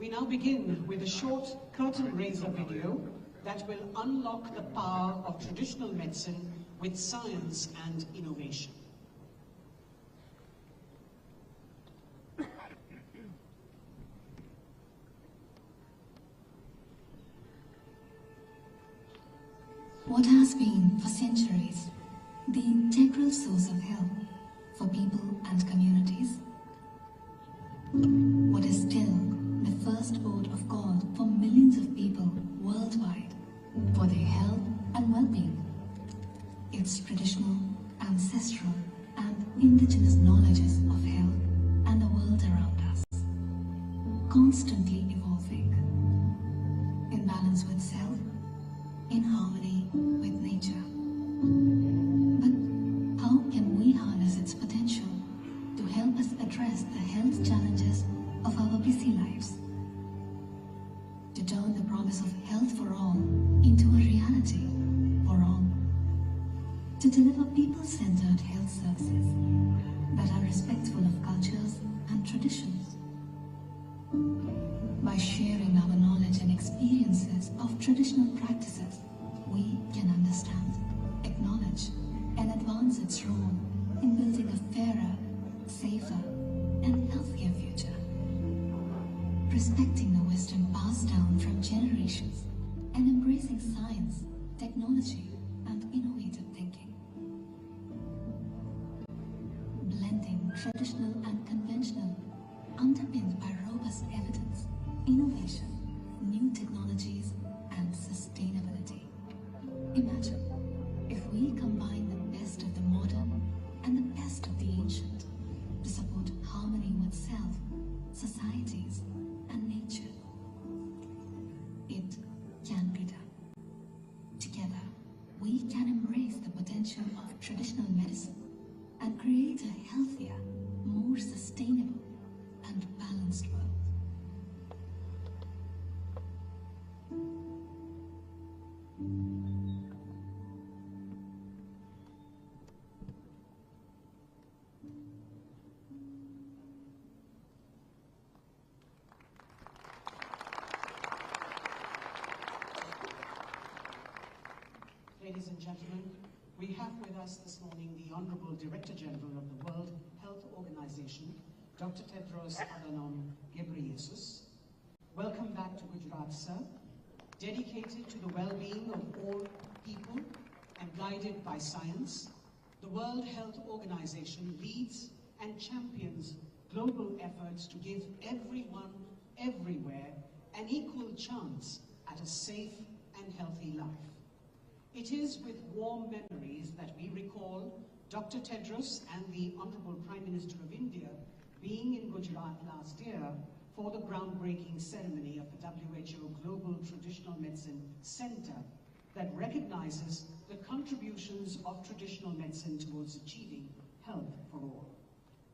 We now begin with a short curtain raiser video that will unlock the power of traditional medicine with science and innovation. What has been for centuries the integral source of health for people and communities, what is still the first port of call for millions of people worldwide for their health and well-being, its traditional, ancestral and indigenous knowledges of health and the world around us, constantly evolving, in balance with self, in harmony with nature. But how can we harness its potential to help us address the health challenges of our busy lives? To turn the promise of health for all into a reality for all. To deliver people-centered health services that are respectful of cultures and traditions. By sharing our knowledge and experiences of traditional practices, we can understand, acknowledge, and advance its role in building a fairer, safer, and healthier future. Respecting the wisdom passed down from generations and embracing science, technology, and innovative thinking. Blending traditional and conventional, underpinned by robust evidence, innovation, new technologies, and sustainability. Imagine if we combine the best of the modern and the best of the ancient to support harmony with self, societies, and nature. It can be done. Together, we can embrace the potential of traditional medicine and create a healthier, more sustainable, and balanced world. Ladies and gentlemen, we have with us this morning the Honorable Director General of the World Health Organization, Dr. Tedros Adhanom Ghebreyesus. Welcome back to Gujarat, sir. Dedicated to the well-being of all people and guided by science, the World Health Organization leads and champions global efforts to give everyone, everywhere, an equal chance at a safe and healthy life. It is with warm memories that we recall Dr. Tedros and the Honorable Prime Minister of India being in Gujarat last year for the groundbreaking ceremony of the WHO Global Traditional Medicine Center that recognizes the contributions of traditional medicine towards achieving health for all.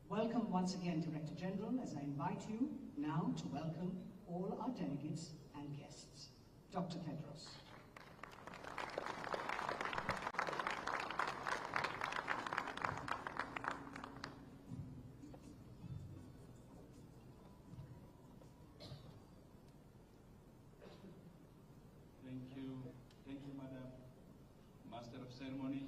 Welcome once again, Director General, as I invite you now to welcome all our delegates and guests. Dr. Tedros. Thank you, Madam Master of Ceremony.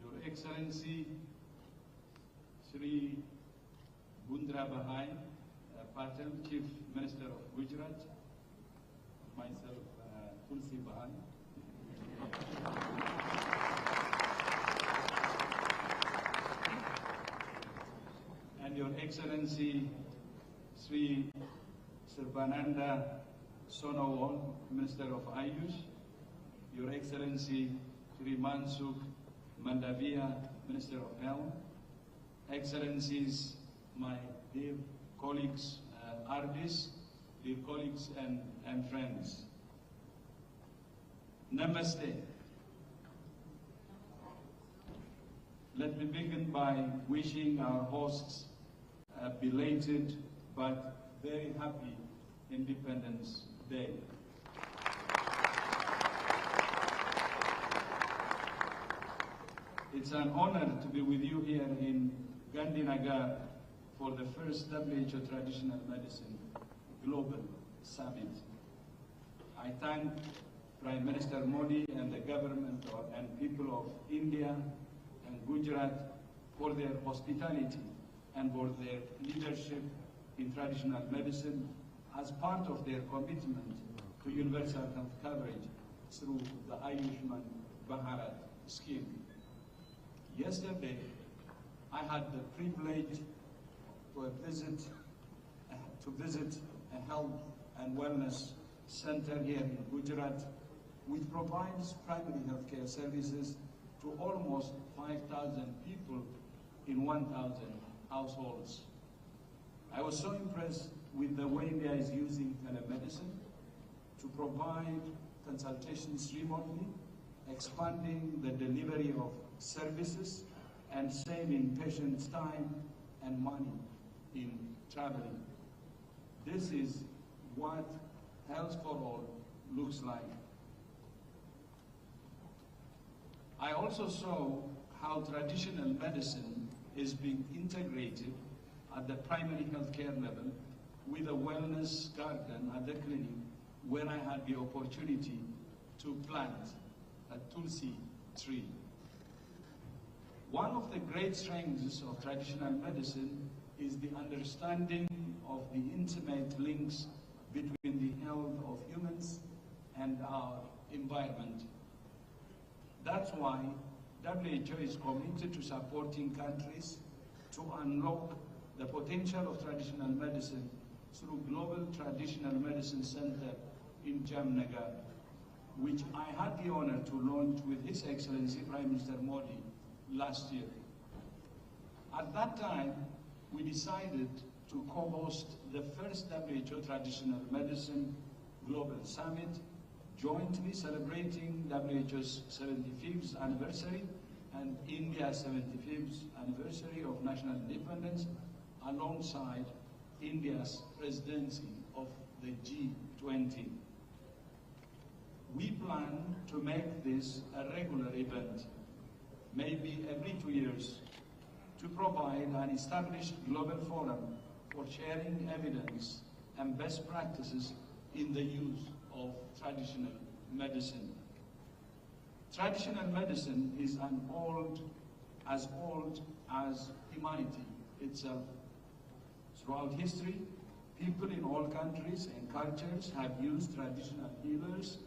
Your Excellency, Shri Bundra Bahai Patel, Chief Minister of Gujarat, myself, Tulsi Bahai. And Your Excellency, Sri Sarbananda Sonowal, Minister of Ayush, Your Excellency Sri Mansukh Mandavia, Minister of Health, Excellencies, my dear colleagues, artists, dear colleagues and friends. Namaste. Let me begin by wishing our hosts a belated but very happy Independence Day. It's an honor to be with you here in Gandhinagar for the first WHO Traditional Medicine Global Summit. I thank Prime Minister Modi and the government and people of India and Gujarat for their hospitality and for their leadership in traditional medicine as part of their commitment to universal health coverage through the Ayushman Bharat scheme. Yesterday, I had the privilege to visit a health and wellness center here in Gujarat, which provides primary healthcare services to almost 5,000 people in 1,000 households. I was so impressed with the way India is using telemedicine to provide consultations remotely, expanding the delivery of services and saving patients time and money in traveling. This is what Health for All looks like. I also saw how traditional medicine is being integrated at the primary healthcare level with a wellness garden at the clinic where I had the opportunity to plant a Tulsi tree. One of the great strengths of traditional medicine is the understanding of the intimate links between the health of humans and our environment. That's why WHO is committed to supporting countries to unlock the potential of traditional medicine through Global Traditional Medicine Center in Jamnagar, which I had the honor to launch with His Excellency Prime Minister Modi last year. At that time, we decided to co-host the first WHO Traditional Medicine Global Summit, jointly celebrating WHO's 75th anniversary and India's 75th anniversary of national independence, alongside India's presidency of the G20. We plan to make this a regular event, maybe every 2 years, to provide an established global forum for sharing evidence and best practices in the use of traditional medicine. Traditional medicine is as old as humanity itself. Throughout history, people in all countries and cultures have used traditional healers,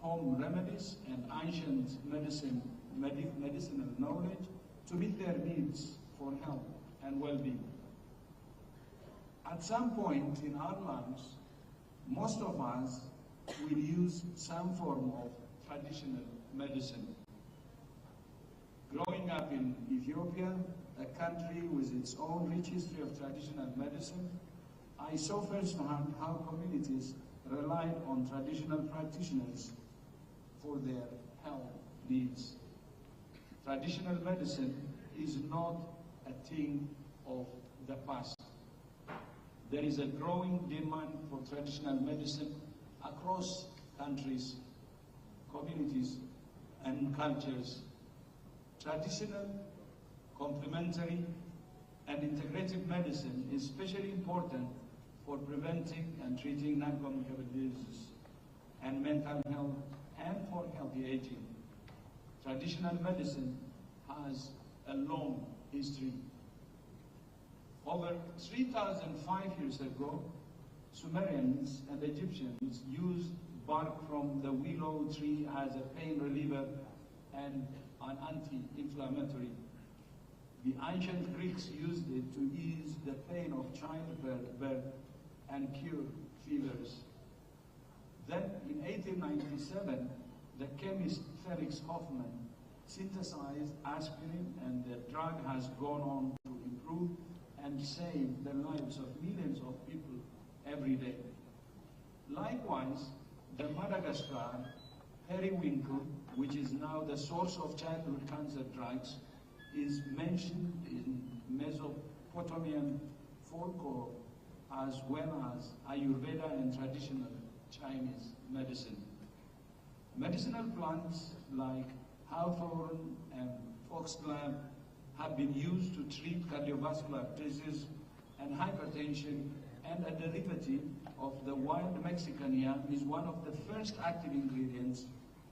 home remedies, and ancient medicinal knowledge to meet their needs for health and well-being. At some point in our lives, most of us will use some form of traditional medicine. Growing up in Ethiopia, a country with its own rich history of traditional medicine, I saw firsthand how communities relied on traditional practitioners for their health needs. Traditional medicine is not a thing of the past. There is a growing demand for traditional medicine across countries, communities, and cultures. Traditional, complementary, and integrative medicine is especially important for preventing and treating non-communicable diseases and mental health and for healthy aging. Traditional medicine has a long history. Over 3,005 years ago, Sumerians and Egyptians used bark from the willow tree as a pain reliever and an anti-inflammatory. The ancient Greeks used it to ease the pain of childbirth and cure fevers. Then in 1897, the chemist Felix Hoffmann synthesized aspirin, and the drug has gone on to improve and save the lives of millions of people every day. Likewise, the Madagascar periwinkle, which is now the source of childhood cancer drugs, is mentioned in Mesopotamian folklore as well as Ayurveda and traditional Chinese medicine. Medicinal plants like hawthorn and foxglove have been used to treat cardiovascular disease and hypertension, and a derivative of the wild Mexican yam is one of the first active ingredients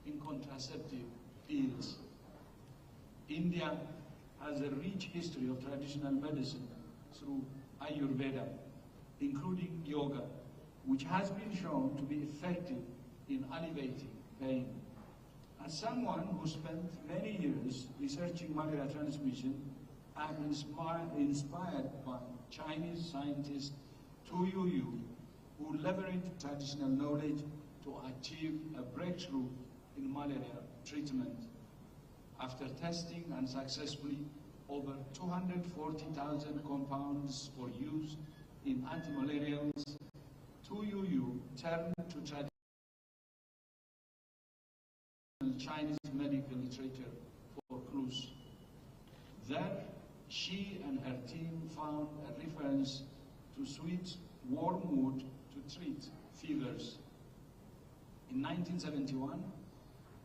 in contraceptive pills. India has a rich history of traditional medicine through Ayurveda, including yoga, which has been shown to be effective in alleviating pain. As someone who spent many years researching malaria transmission, I am inspired by Chinese scientist Tu Youyou, who leveraged traditional knowledge to achieve a breakthrough in malaria treatment. After testing unsuccessfully over 240,000 compounds for use in antimalarials, Tu Youyou turned to traditional Chinese medical literature for clues. There, she and her team found a reference to sweet wormwood to treat fevers. In 1971,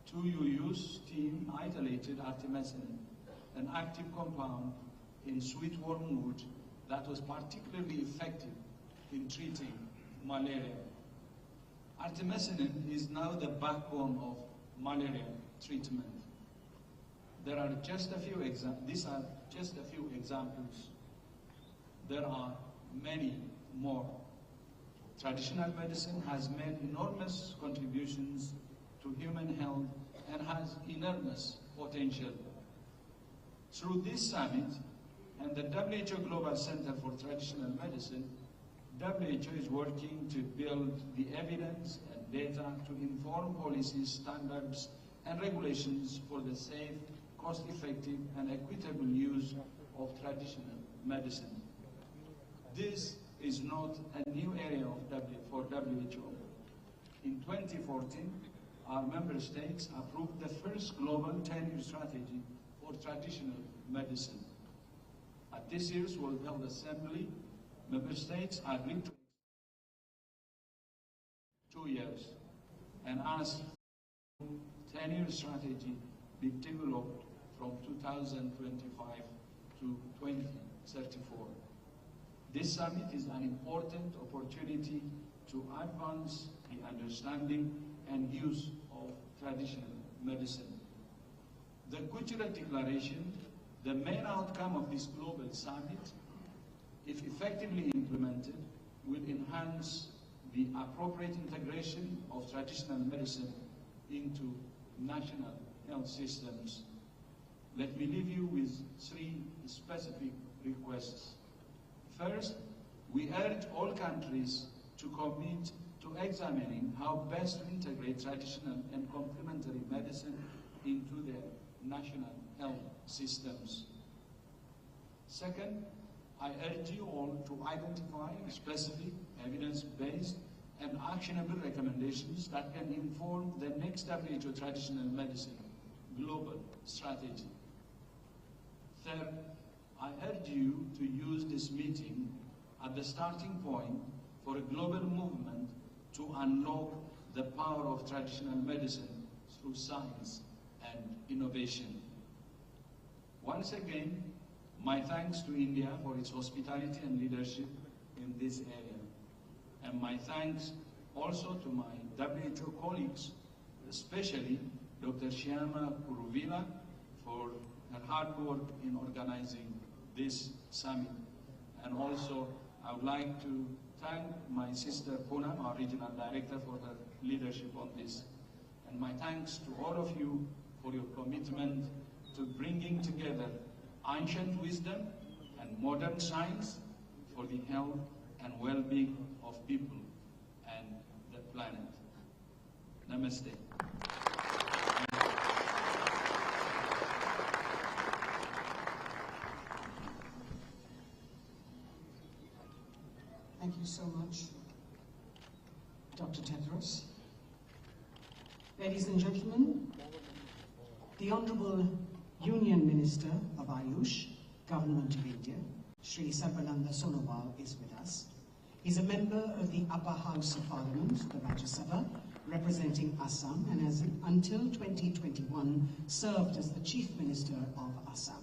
Tu Youyou's team isolated artemisinin, an active compound in sweet wormwood that was particularly effective in treating malaria. Artemisinin is now the backbone of malaria treatment. There are just a few these are just a few examples. There are many more. Traditional medicine has made enormous contributions to human health and has enormous potential. Through this summit and the WHO Global Center for Traditional Medicine, WHO is working to build the evidence and data to inform policies, standards, and regulations for the safe, cost-effective, and equitable use of traditional medicine. This is not a new area for WHO. In 2014, our member states approved the first global 10-year strategy for traditional medicine. At this year's World Health Assembly, member states agreed to 2 years and asked 10-year strategy be developed from 2025 to 2034. This summit is an important opportunity to advance the understanding and use of traditional medicine. The Gujarat Declaration, the main outcome of this global summit, if effectively implemented, will enhance the appropriate integration of traditional medicine into national health systems. Let me leave you with 3 specific requests. First, we urge all countries to commit to examining how best to integrate traditional and complementary medicine into their national health systems. Second, I urge you all to identify specific, evidence-based, and actionable recommendations that can inform the next WHO Traditional Medicine Global Strategy. Third, I urge you to use this meeting as the starting point for a global movement to unlock the power of traditional medicine through science and innovation. Once again, my thanks to India for its hospitality and leadership in this area. And my thanks also to my WHO colleagues, especially Dr. Shyama Kuruvilla for her hard work in organizing this summit. And also, I would like to thank my sister Poonam, our regional director, for her leadership on this. And my thanks to all of you for your commitment to bringing together ancient wisdom and modern science for the health and well-being of people and the planet. Namaste. Thank you so much, Dr. Tedros. Ladies and gentlemen, the Honorable Union Minister of Ayush, Government of India, Shri Sarbananda Sonowal, is with us. He's a member of the Upper House of Parliament, the Rajya Sabha, representing Assam, and has until 2021 served as the Chief Minister of Assam.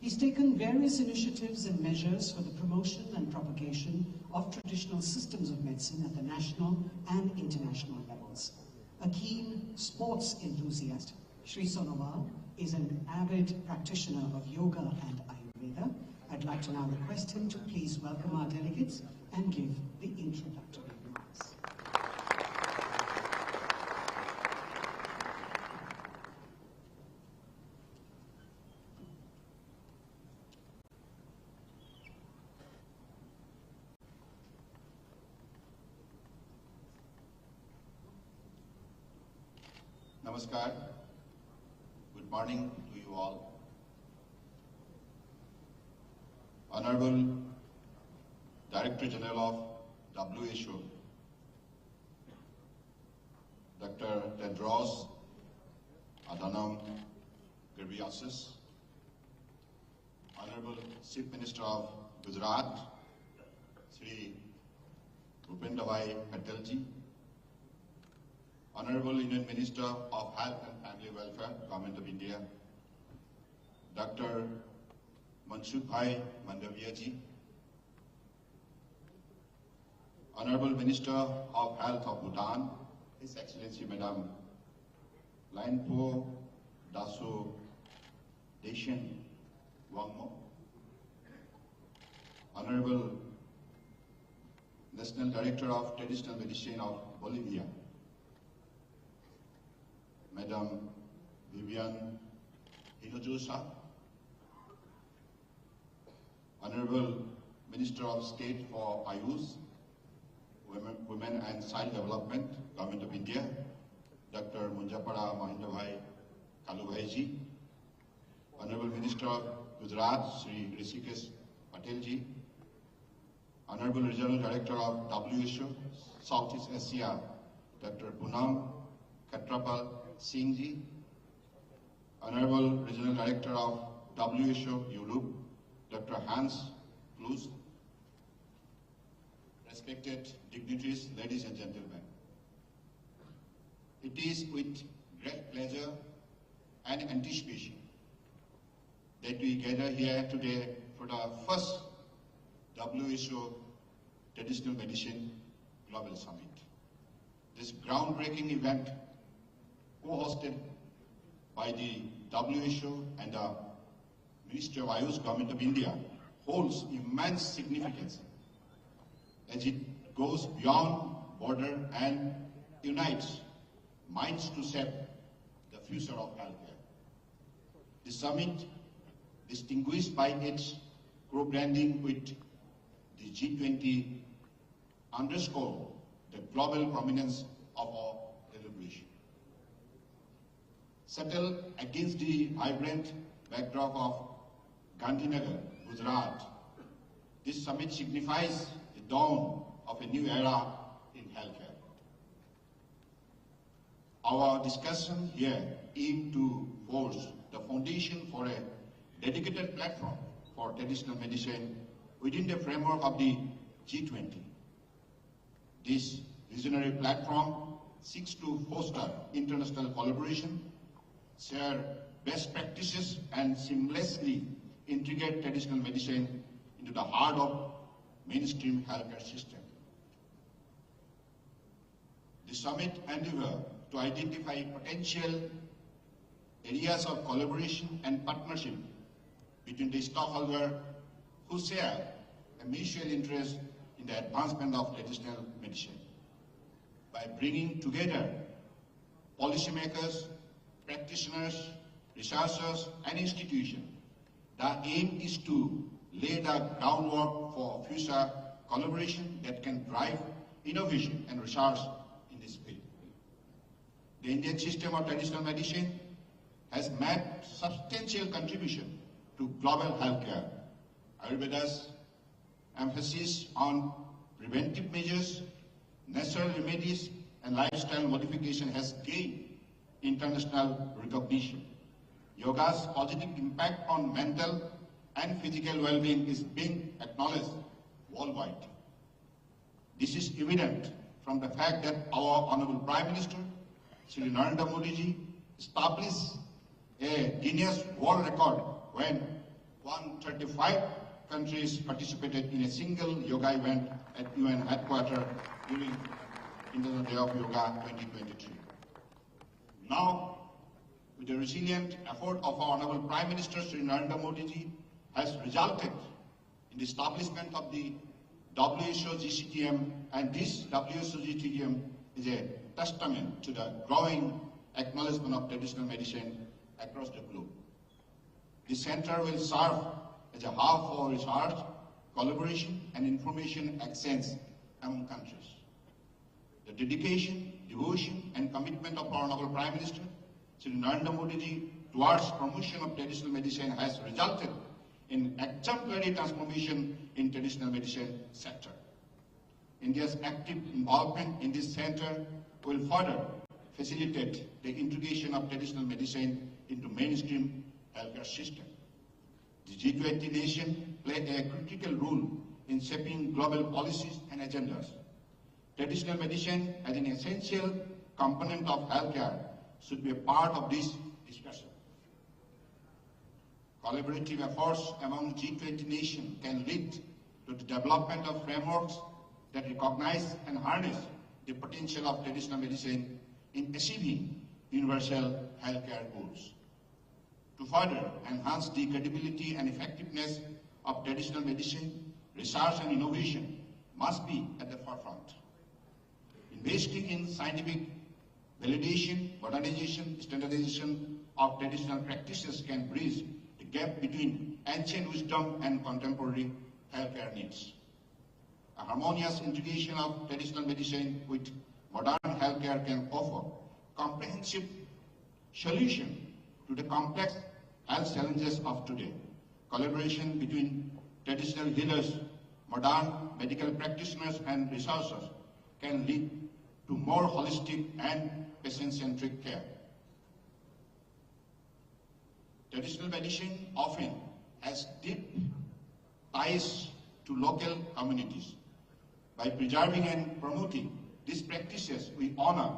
He's taken various initiatives and measures for the promotion and propagation of traditional systems of medicine at the national and international levels. A keen sports enthusiast, Sri Sonowal is an avid practitioner of yoga and Ayurveda. I'd like to now request him to please welcome our delegates and give the introductory remarks. Namaskar. Good morning to you all. Honorable Director General of WHO, Dr. Tedros Adhanom Ghebreyesus, Honorable Chief Minister of Gujarat, Sri Bhupendra Patel ji, Honorable Union Minister of Health and Family Welfare, Government of India, Dr. Mansukh Bhai Mandaviya ji, Honorable Minister of Health of Bhutan, His Excellency Madam Lainpo Daso Deshen Wangmo, Honorable National Director of Traditional Medicine of Bolivia, Madam Vivian Hinojosa, Honorable Minister of State for Ayush, Women and Child Development, Government of India, Dr. Munjapada Mahindra Kalubhai ji, Honorable Minister of Gujarat, Sri Rishikesh Patel ji, Honorable Regional Director of WHO, Southeast Asia, Dr. Poonam Khetrapal Singh ji, Honorable Regional Director of WHO Europe, Dr. Hans Kluge, respected dignitaries, ladies and gentlemen. It is with great pleasure and anticipation that we gather here today for the first WHO Traditional Medicine Global Summit. This groundbreaking event, co-hosted by the WHO and the Ministry of Ayush, Government of India, holds immense significance as it goes beyond border and unites minds to shape the future of healthcare. The summit, distinguished by its co-branding with the G20, underscore the global prominence of our deliberation. Settled against the vibrant backdrop of Gandhinagar, Gujarat, this summit signifies the dawn of a new era in healthcare. Our discussion here aims to forge the foundation for a dedicated platform for traditional medicine within the framework of the G20. This visionary platform seeks to foster international collaboration, share best practices, and seamlessly integrate traditional medicine into the heart of mainstream healthcare system. The summit endeavor to identify potential areas of collaboration and partnership between the stakeholders who share a mutual interest in the advancement of traditional medicine. By bringing together policymakers, practitioners, researchers, and institutions, the aim is to lay the groundwork for future collaboration that can drive innovation and research in this field. The Indian system of traditional medicine has made substantial contribution to global healthcare. Ayurveda's emphasis on preventive measures, natural remedies, and lifestyle modification has gained international recognition. Yoga's positive impact on mental and physical well-being is being acknowledged worldwide. This is evident from the fact that our Honorable Prime Minister, Shri Narendra Modi ji, established a Guinness World Record when 135 countries participated in a single yoga event at UN headquarters during International Day of Yoga 2023. Now, with the resilient effort of our Honorable Prime Minister Sri Narendra Modi ji, has resulted in the establishment of the WHO GCTM, and this WHO GCTM is a testament to the growing acknowledgement of traditional medicine across the globe. The center will serve as a hub for research, collaboration and information exchange among countries. The dedication, devotion and commitment of our Honorable Prime Minister Sri Narendra Modi ji towards promotion of traditional medicine has resulted in exemplary transformation in traditional medicine sector. India's active involvement in this center will further facilitate the integration of traditional medicine into mainstream healthcare system. The G20 nation played a critical role in shaping global policies and agendas. Traditional medicine as an essential component of healthcare should be a part of this discussion. Collaborative efforts among G20 nations can lead to the development of frameworks that recognize and harness the potential of traditional medicine in achieving universal healthcare goals. To further enhance the credibility and effectiveness of traditional medicine, research and innovation must be at the forefront. Investing in scientific validation, modernization, standardization of traditional practices can bridge the gap between ancient wisdom and contemporary healthcare needs. A harmonious integration of traditional medicine with modern healthcare can offer comprehensive solution to the complex health challenges of today. Collaboration between traditional healers, modern medical practitioners and researchers can lead to more holistic and patient-centric care. Traditional medicine often has deep ties to local communities. By preserving and promoting these practices, we honor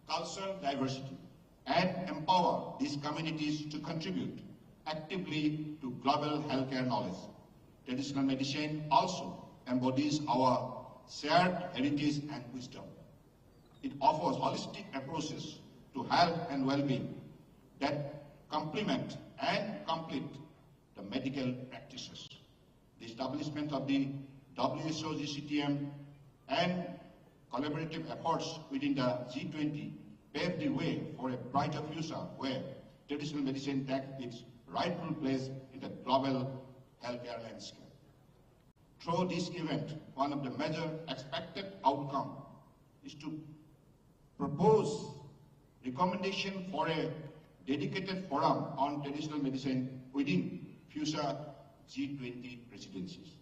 cultural diversity and empower these communities to contribute actively to global healthcare knowledge. Traditional medicine also embodies our shared heritage and wisdom. It offers holistic approaches to health and well-being that complement and complete the medical practices. The establishment of the WHO GCTM and collaborative efforts within the G20 pave the way for a brighter future where traditional medicine takes its rightful place in the global healthcare landscape. Through this event, one of the major expected outcomes is to propose recommendation for a dedicated forum on traditional medicine within future G20 presidencies.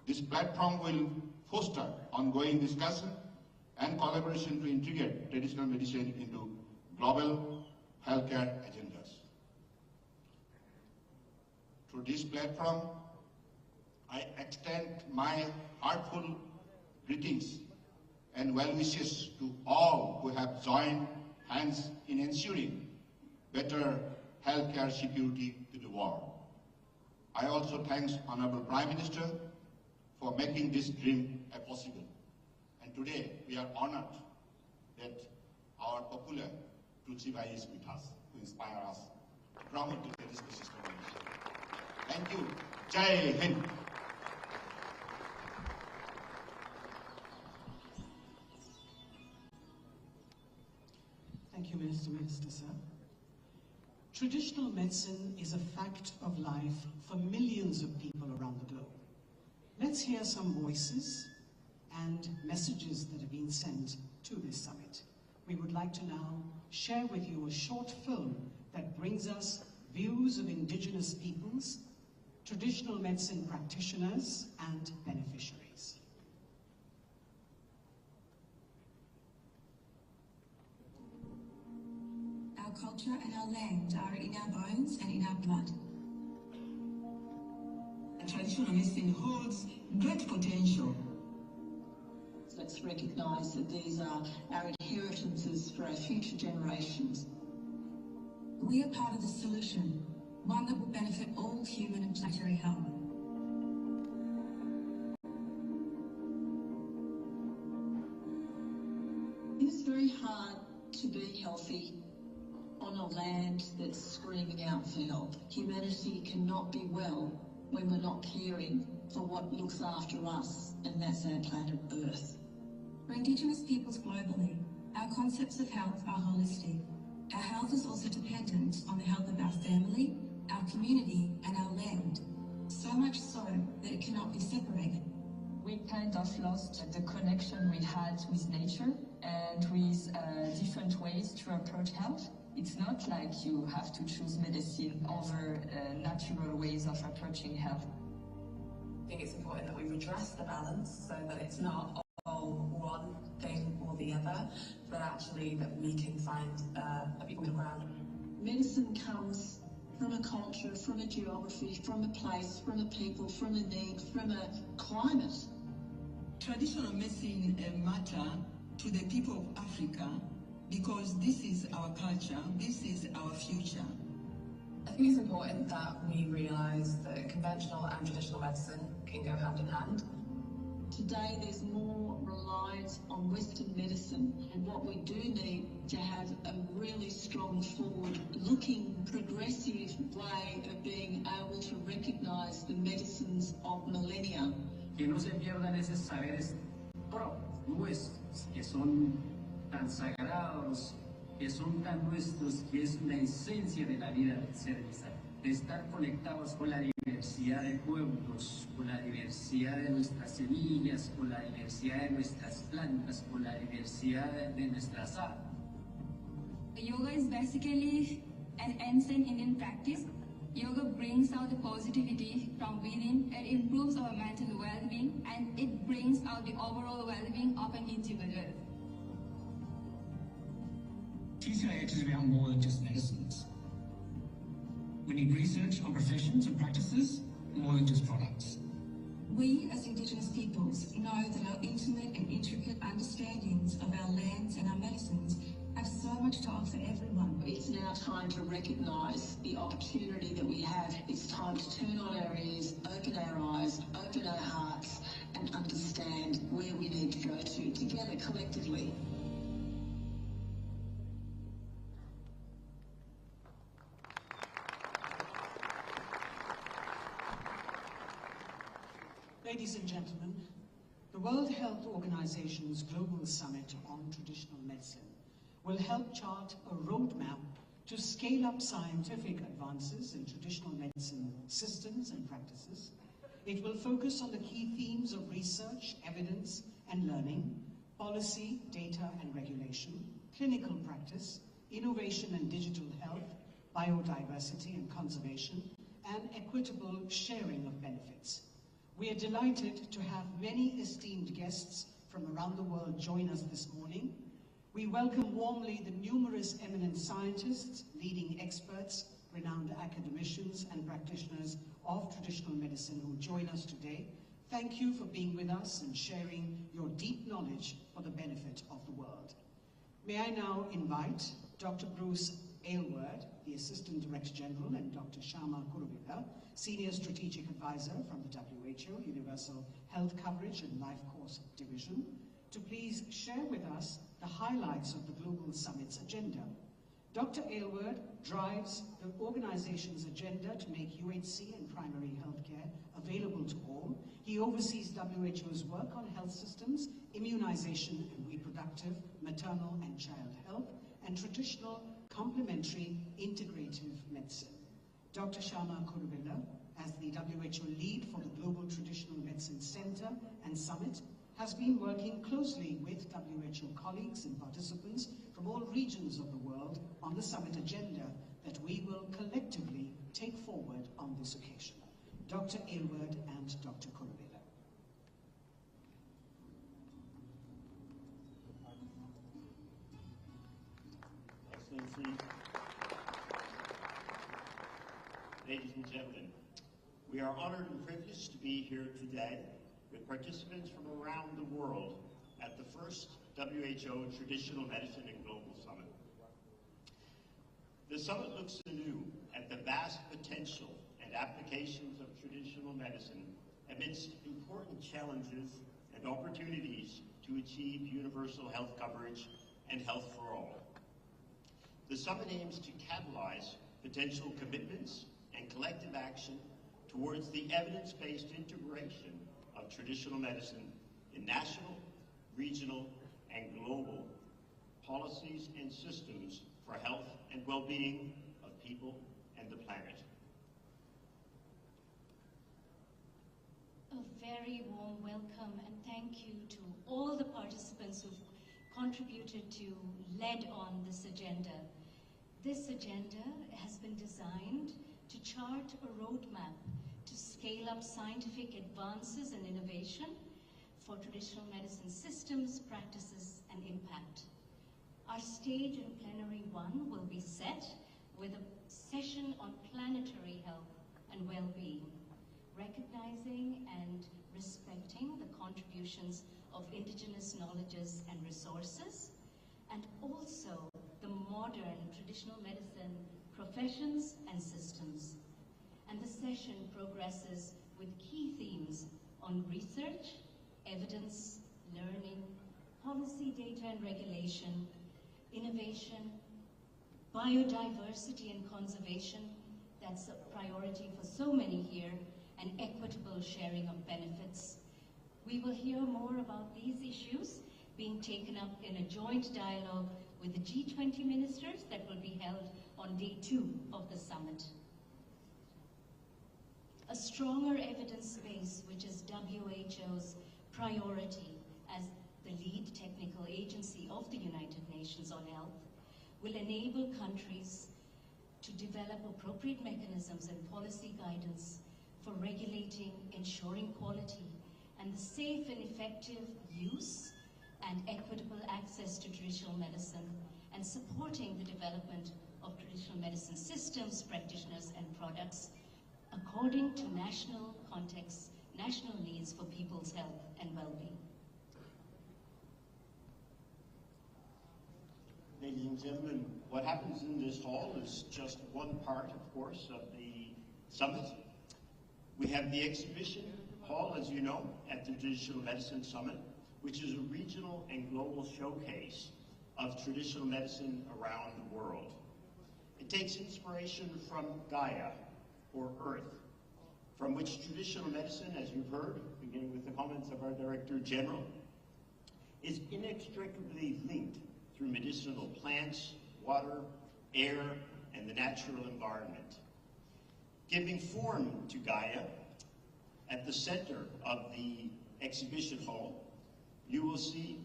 This platform will foster ongoing discussion and collaboration to integrate traditional medicine into global healthcare agendas. Through this platform, I extend my heartfelt greetings and well wishes to all who have joined hands in ensuring better healthcare security to the world. I also thank Honorable Prime Minister for making this dream possible. And today we are honored that our popular Tulsi Bhai is with us to inspire us to promote the traditional system of medicine. Thank you. Jai Hind. Thank you, Minister, sir. Traditional medicine is a fact of life for millions of people around the globe. Let's hear some voices and messages that have been sent to this summit. We would like to now share with you a short film that brings us views of indigenous peoples, traditional medicine practitioners, and beneficiaries. Our culture and our land are in our bones and in our blood. Traditional medicine holds great potential. Let's recognise that these are our inheritances for our future generations. We are part of the solution. one that will benefit all human and planetary health. It is very hard to be healthy on a land that's screaming out for help. Humanity cannot be well when we're not caring for what looks after us, and that's our planet Earth. For Indigenous peoples globally, our concepts of health are holistic. Our health is also dependent on the health of our family, our community, and our land. So much so that it cannot be separated. We kind of lost the connection we had with nature and with different ways to approach health. It's not like you have to choose medicine over natural ways of approaching health. I think it's important that we redress the balance so that it's not all one thing or the other, but actually that we can find a middle ground. Medicine comes from a culture, from a geography, from a place, from a people, from a need, from a climate. Traditional medicine matter to the people of Africa because this is our culture, this is our future. I think it's important that we realise that conventional and traditional medicine can go hand in hand. Today there's more reliance on Western medicine, and what we do need to have a really strong, forward-looking, progressive way of being able to recognise the medicines of millennia. Que no se pierdan esos saberes nuestros, que son tan sagrados, que son tan nuestros, que es la esencia de la vida del ser de estar conectados con la diversidad de pueblos, con la diversidad de nuestras semillas, con la diversidad de nuestras plantas, con la diversidad de nuestras aves. Yoga is basically an ancient Indian practice. Yoga brings out the positivity from within, it improves our mental well-being, and it brings out the overall well-being of an individual. TCIH is about more than just medicines. We need research on professions and practices, more than just products. We, as Indigenous peoples, know that our intimate and intricate understandings of our lands and our medicines have so much to offer everyone. It's now time to recognise the opportunity that we have. It's time to turn on our ears, open our eyes, open our hearts, and understand where we need to go to together, collectively. Ladies and gentlemen, the World Health Organization's Global Summit on Traditional Medicine will help chart a roadmap to scale up scientific advances in traditional medicine systems and practices. It will focus on the key themes of research, evidence and learning, policy, data and regulation, clinical practice, innovation and digital health, biodiversity and conservation, and equitable sharing of benefits. We are delighted to have many esteemed guests from around the world join us this morning. We welcome warmly the numerous eminent scientists, leading experts, renowned academicians and practitioners of traditional medicine who join us today. Thank you for being with us and sharing your deep knowledge for the benefit of the world. May I now invite Dr. Bruce Aylward, the Assistant Director General, and Dr. Shyama Kuruvilla, Senior Strategic Advisor from the WHO Universal Health Coverage and Life Course Division, to please share with us the highlights of the Global Summit's agenda. Dr. Aylward drives the organization's agenda to make UHC and primary healthcare available to all. He oversees WHO's work on health systems, immunization and reproductive, maternal and child health, and traditional complementary integrative medicine. Dr. Shyama Kuruvilla, as the WHO lead for the Global Traditional Medicine Center and Summit, has been working closely with WHO colleagues and participants from all regions of the world on the summit agenda that we will collectively take forward on this occasion. Dr. Aylward and Dr. Kuruvilla. Excellency, ladies and gentlemen, we are honored and privileged to be here today with participants from around the world at the first WHO Traditional Medicine and Global Summit. The summit looks anew at the vast potential and applications of traditional medicine amidst important challenges and opportunities to achieve universal health coverage and health for all. The summit aims to catalyze potential commitments and collective action towards the evidence-based integration of traditional medicine in national, regional, and global policies and systems for health and well-being of people and the planet. A very warm welcome and thank you to all the participants who've contributed to lead on this agenda. This agenda has been designed to chart a roadmap to scale up scientific advances and innovation for traditional medicine systems, practices, and impact. Our stage in Plenary 1 will be set with a session on planetary health and well-being, recognizing and respecting the contributions of indigenous knowledges and resources, and also the modern traditional medicine professions and systems. And the session progresses with key themes on research, evidence, learning, policy, data and regulation, innovation, biodiversity and conservation, that's a priority for so many here, and equitable sharing of benefits. We will hear more about these issues being taken up in a joint dialogue with the G20 ministers that will be held on day 2 of the summit. A stronger evidence base, which is WHO's priority as the lead technical agency of the United Nations on health, will enable countries to develop appropriate mechanisms and policy guidance for regulating, ensuring quality, and the safe and effective use and equitable access to traditional medicine, and supporting the development of traditional medicine systems, practitioners, and products according to national contexts, national needs for people's health and well-being. Ladies and gentlemen, what happens in this hall is just one part, of course, of the summit. We have the exhibition hall, as you know, at the Traditional Medicine Summit, which is a regional and global showcase of traditional medicine around the world. It takes inspiration from Gaia, or Earth, from which traditional medicine, as you've heard, beginning with the comments of our Director General, is inextricably linked through medicinal plants, water, air, and the natural environment. Giving form to Gaia, at the center of the exhibition hall, you will see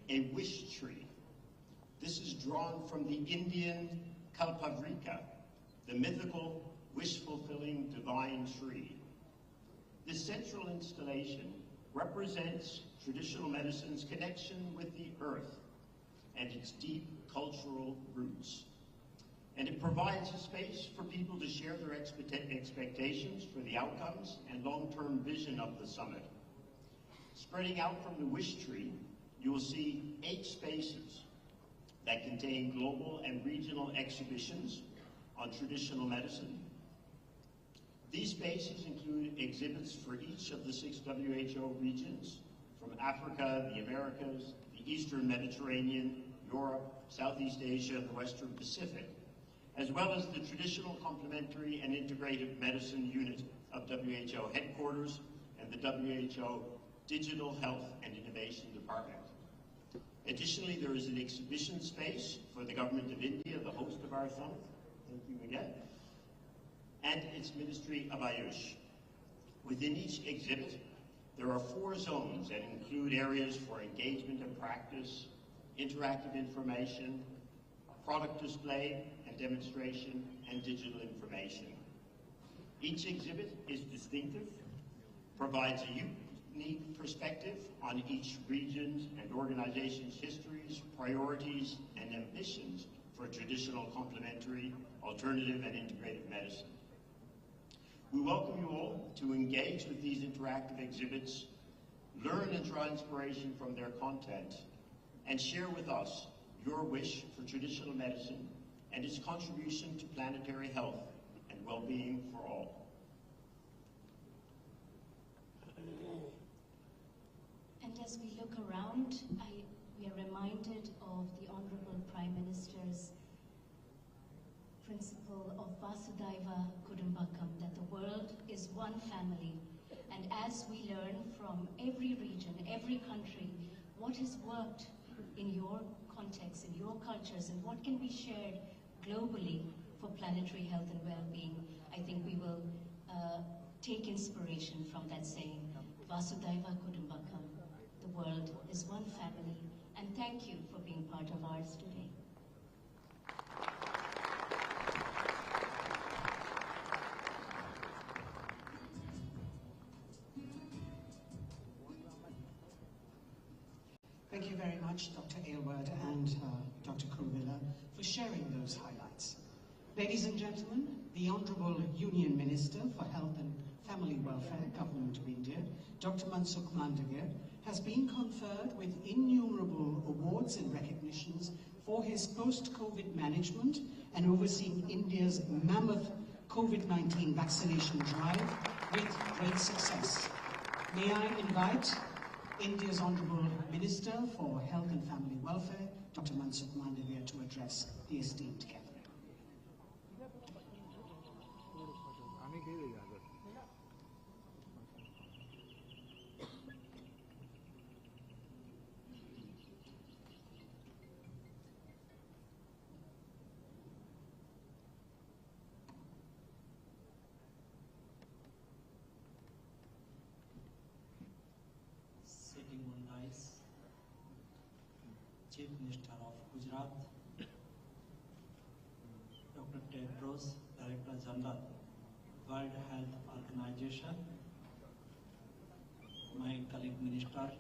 a wish tree. This is drawn from the Indian Kalpavrika, the mythical, wish-fulfilling divine tree. This central installation represents traditional medicine's connection with the earth and its deep cultural roots. And it provides a space for people to share their expectations for the outcomes and long-term vision of the summit. Spreading out from the wish tree, you will see 8 spaces that contain global and regional exhibitions on traditional medicine. These spaces include exhibits for each of the 6 WHO regions, from Africa, the Americas, the Eastern Mediterranean, Europe, Southeast Asia, and the Western Pacific, as well as the traditional complementary and integrative medicine unit of WHO headquarters and the WHO Digital Health and Innovation Department. Additionally, there is an exhibition space for the Government of India, the host of our summit, thank you again, and its Ministry of Ayush. Within each exhibit, there are 4 zones that include areas for engagement and practice, interactive information, product display and demonstration, and digital information. Each exhibit is distinctive, provides a unique perspective on each region's and organization's histories, priorities, and ambitions for traditional, complementary, alternative, and integrative medicine. We welcome you all to engage with these interactive exhibits, learn and draw inspiration from their content, and share with us your wish for traditional medicine and its contribution to planetary health and well-being for all. And as we look around, we are reminded of the Honorable Prime Minister's principle of Vasudhaiva Kudumbakam, that the world is one family. And as we learn from every region, every country, what has worked in your context, in your cultures, and what can be shared globally for planetary health and well-being, I think we will take inspiration from that saying, Vasudhaiva Kudumbakam, the world is one family, and thank you for being part of ours today. Thank you very much, Dr. Aylward and Dr. Kuruvilla, for sharing those highlights. Ladies and gentlemen, the Honourable Union Minister for Health and Family Welfare, Government of India, Dr. Mansukh Mandaviya, has been conferred with innumerable awards and recognitions for his post-COVID management and overseeing India's mammoth COVID-19 vaccination drive with great success. May I invite India's Honourable Minister for Health and Family Welfare, Dr. Mansukh Mandaviya, to address the esteemed gathering. Sitting on dais, Chief Minister of Gujarat, Dr. Tedros, Director General, World Health Organization, my colleague Minister,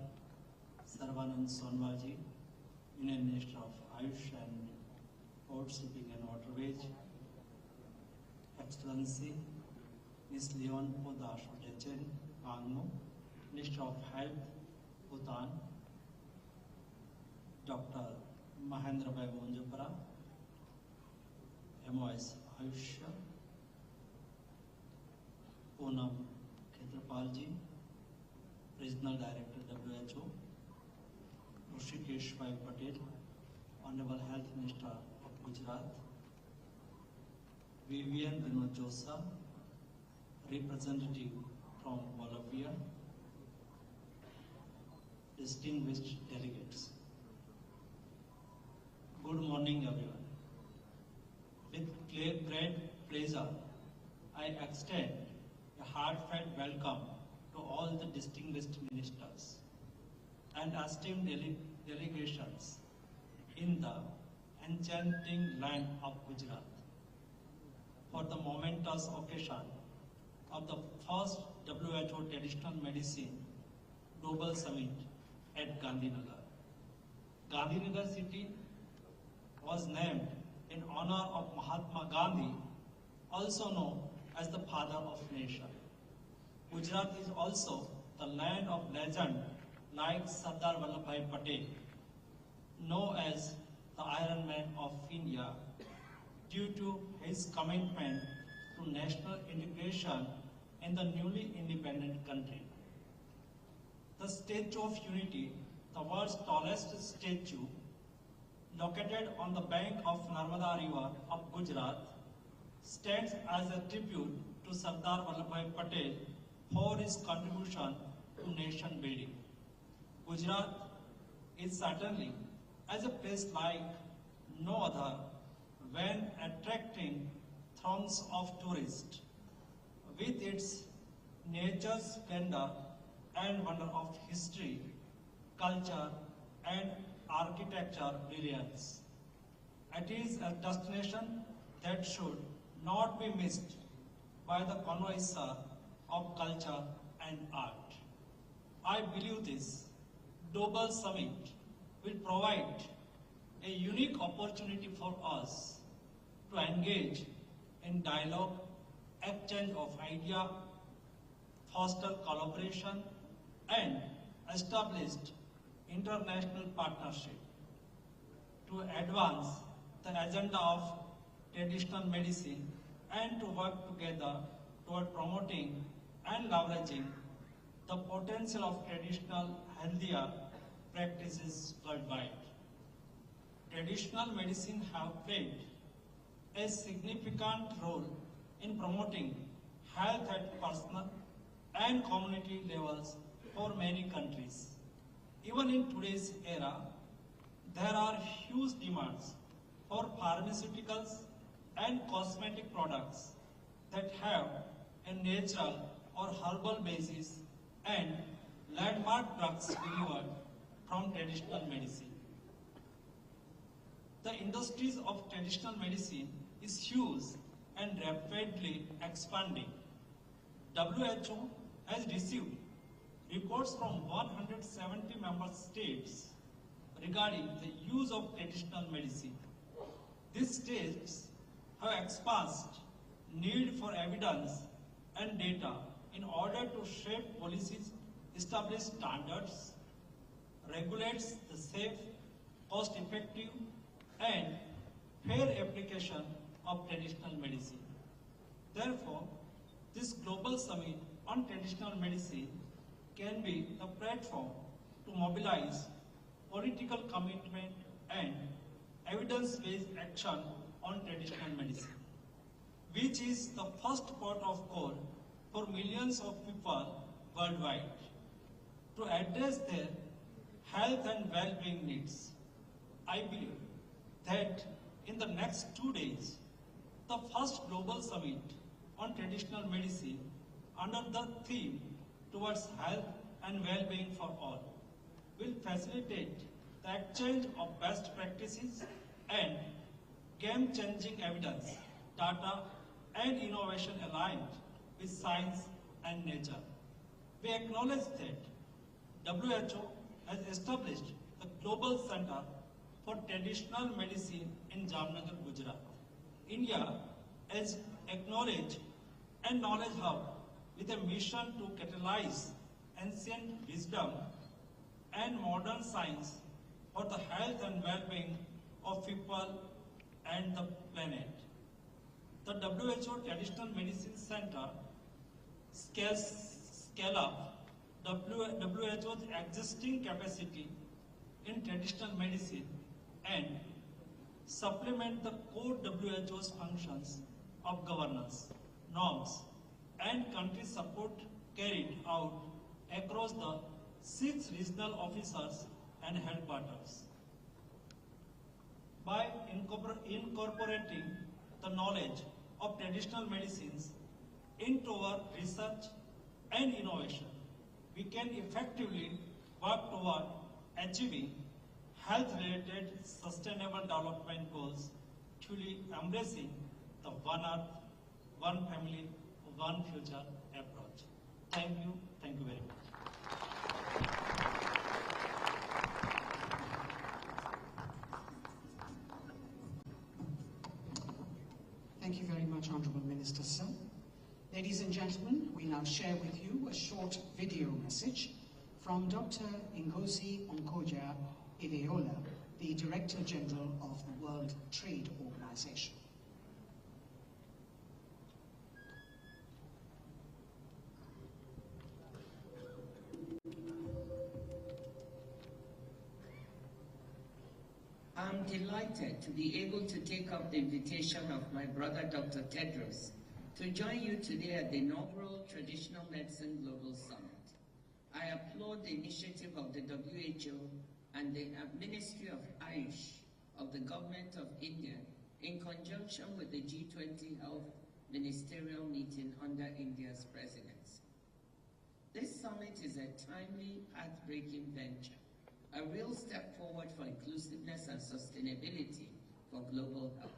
Sarvanand Sonwalji, Union Minister of Ayush and Port Shipping and Waterways, Excellency Ms. Leon Podash Odechen Wangmo, Minister of Health, Bhutan, Dr. Mahendra Bhai Monjapara, MOS Ayush, Poonam Khetrapalji, Regional Director WHO, Hrishikesh Bhai Patel, Honorable Health Minister of Gujarat, Vivian Vinod Josa, representative from Bolivia, distinguished delegates. Good morning, everyone. With great pleasure, I extend a heartfelt welcome to all the distinguished ministers and esteemed delegations in the enchanting land of Gujarat for the momentous occasion of the first WHO Traditional Medicine Global Summit at Gandhinagar. Gandhinagar city was named in honor of Mahatma Gandhi, also known as the father of nation. Gujarat is also the land of legend like Sardar Vallabhbhai Patel, known as the Iron Man of India, due to his commitment to national integration in the newly independent country. The Statue of Unity, the world's tallest statue, located on the bank of Narmada River of Gujarat, stands as a tribute to Sardar Vallabhbhai Patel for his contribution to nation building. Gujarat is certainly as a place like no other when attracting throngs of tourists with its nature's splendor and wonder of history, culture, and architecture brilliance. It is a destination that should not be missed by the connoisseur of culture and art. I believe this global summit will provide a unique opportunity for us to engage in dialogue, exchange of ideas, foster collaboration, and establish international partnership to advance the agenda of traditional medicine and to work together toward promoting and leveraging the potential of traditional healthier practices worldwide. Traditional medicine have played a significant role in promoting health at personal and community levels for many countries. Even in today's era, there are huge demands for pharmaceuticals and cosmetic products that have a natural or herbal basis and landmark drugs delivered from traditional medicine. The industries of traditional medicine is huge and rapidly expanding. WHO has received reports from 170 member states regarding the use of traditional medicine. These states have expressed need for evidence and data in order to shape policies, establish standards, regulates the safe, cost-effective, and fair application of traditional medicine. Therefore, this global summit on traditional medicine can be a platform to mobilize political commitment and evidence-based action on traditional medicine, which is the first port of call for millions of people worldwide to address their health and well-being needs. I believe that in the next 2 days, the first global summit on traditional medicine under the theme towards health and well-being for all will facilitate the exchange of best practices and game-changing evidence, data, and innovation aligned with science and nature. We acknowledge that WHO has established the Global Center for Traditional Medicine in Jamnagar, Gujarat. India is acknowledged and knowledge hub with a mission to catalyze ancient wisdom and modern science for the health and well-being of people and the planet. The WHO Traditional Medicine Center scale up WHO's existing capacity in traditional medicine and supplement the core WHO's functions of governance, norms, and country support carried out across the 6 regional officers and headquarters. By incorporating the knowledge of traditional medicines into our research and innovation, we can effectively work toward achieving health-related sustainable development goals, truly embracing the One Earth, One Family, One Future approach. Thank you very much. Thank you very much, Honorable Minister, sir. Ladies and gentlemen, we now share with you a short video message from Dr. Ngozi Okonjo Iweala, the Director General of the World Trade Organization. I'm delighted to be able to take up the invitation of my brother Dr. Tedros to join you today at the inaugural Traditional Medicine Global Summit. I applaud the initiative of the WHO and the Ministry of Ayush of the Government of India in conjunction with the G20 Health Ministerial Meeting under India's presidency. This summit is a timely, path-breaking venture, a real step forward for inclusiveness and sustainability for global health.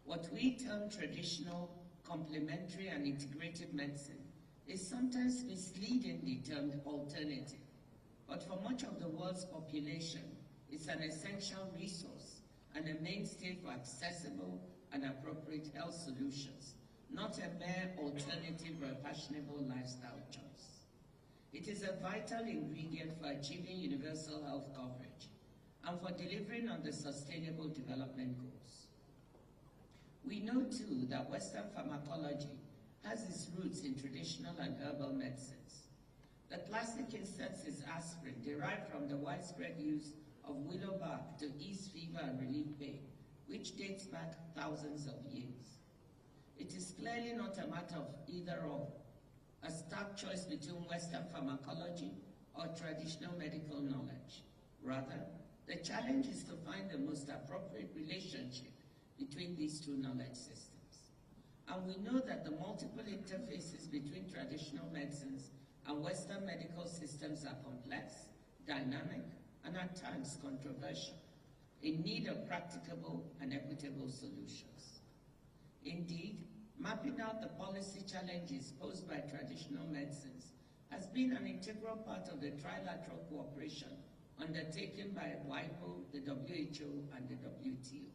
What we term traditional, complementary, and integrative medicine is sometimes misleadingly termed alternative, but for much of the world's population, it's an essential resource and a mainstay for accessible and appropriate health solutions, not a mere alternative or a fashionable lifestyle choice. It is a vital ingredient for achieving universal health coverage and for delivering on the Sustainable Development Goals. We know too that Western pharmacology has its roots in traditional and herbal medicines. The classic instance is aspirin, derived from the widespread use of willow bark to ease fever and relieve pain, which dates back thousands of years. It is clearly not a matter of either or, a stark choice between Western pharmacology or traditional medical knowledge. Rather, the challenge is to find the most appropriate relationship between these two knowledge systems. And we know that the multiple interfaces between traditional medicines and Western medical systems are complex, dynamic, and at times controversial, in need of practicable and equitable solutions. Indeed, mapping out the policy challenges posed by traditional medicines has been an integral part of the trilateral cooperation undertaken by WIPO, the WHO, and the WTO.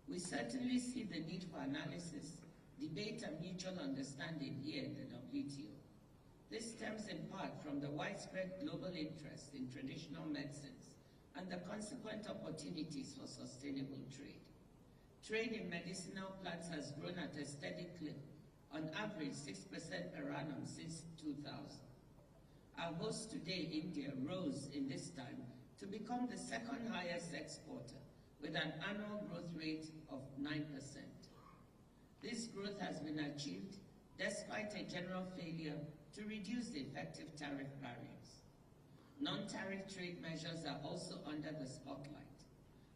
We certainly see the need for analysis, debate, and mutual understanding here in the WTO. This stems in part from the widespread global interest in traditional medicines and the consequent opportunities for sustainable trade. Trade in medicinal plants has grown at a steady clip, on average 6% per annum since 2000. Our host today, India, rose in this time to become the second highest exporter, with an annual growth rate of 9%. This growth has been achieved despite a general failure to reduce the effective tariff barriers. Non-tariff trade measures are also under the spotlight.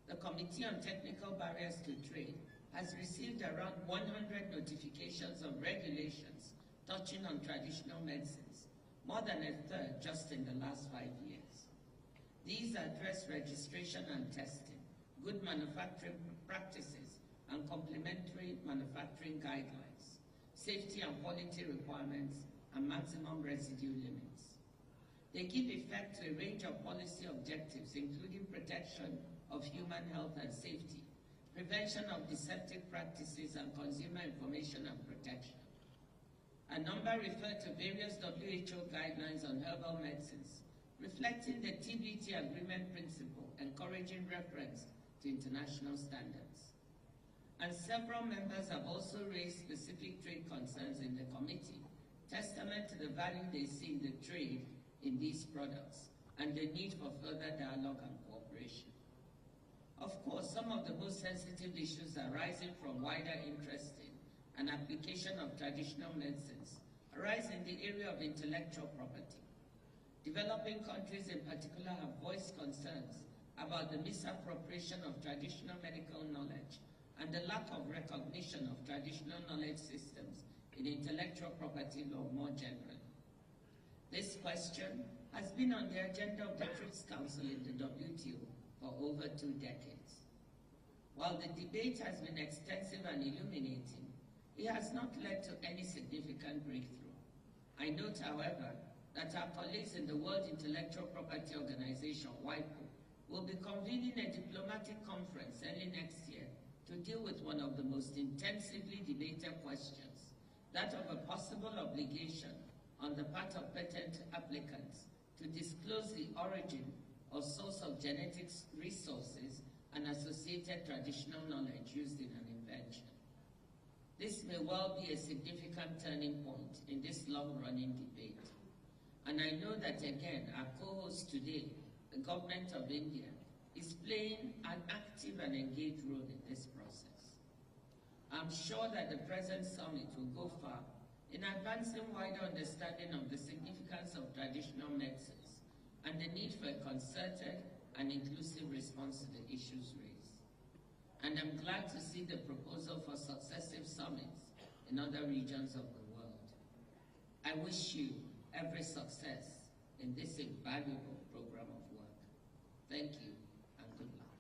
The Committee on Technical Barriers to Trade has received around 100 notifications of regulations touching on traditional medicines, more than a third just in the last 5 years. These address registration and testing, good manufacturing practices, and complementary manufacturing guidelines, safety and quality requirements, and maximum residue limits. They give effect to a range of policy objectives, including protection of human health and safety, prevention of deceptive practices, and consumer information and protection. A number refer to various WHO guidelines on herbal medicines, reflecting the TBT agreement principle, encouraging reference to international standards. And several members have also raised specific trade concerns in the committee, testament to the value they see in the trade in these products and the need for further dialogue and cooperation. Of course, some of the most sensitive issues arising from wider interest in and application of traditional medicines arise in the area of intellectual property. Developing countries in particular have voiced concerns about the misappropriation of traditional medical knowledge and the lack of recognition of traditional knowledge systems in intellectual property law more generally. This question has been on the agenda of the TRIPS Council in the WTO for over 2 decades. While the debate has been extensive and illuminating, it has not led to any significant breakthrough. I note, however, that our colleagues in the World Intellectual Property Organization, WIPO, will be convening a diplomatic conference early next year to deal with one of the most intensively debated questions, that of a possible obligation on the part of patent applicants to disclose the origin or source of genetic resources and associated traditional knowledge used in an invention. This may well be a significant turning point in this long-running debate. And I know that, again, our co-host today, the government of India, is playing an active and engaged role in this process. I'm sure that the present summit will go far in advancing wider understanding of the significance of traditional medicines and the need for a concerted and inclusive response to the issues raised. And I'm glad to see the proposal for successive summits in other regions of the world. I wish you every success in this invaluable program of work. Thank you and good luck.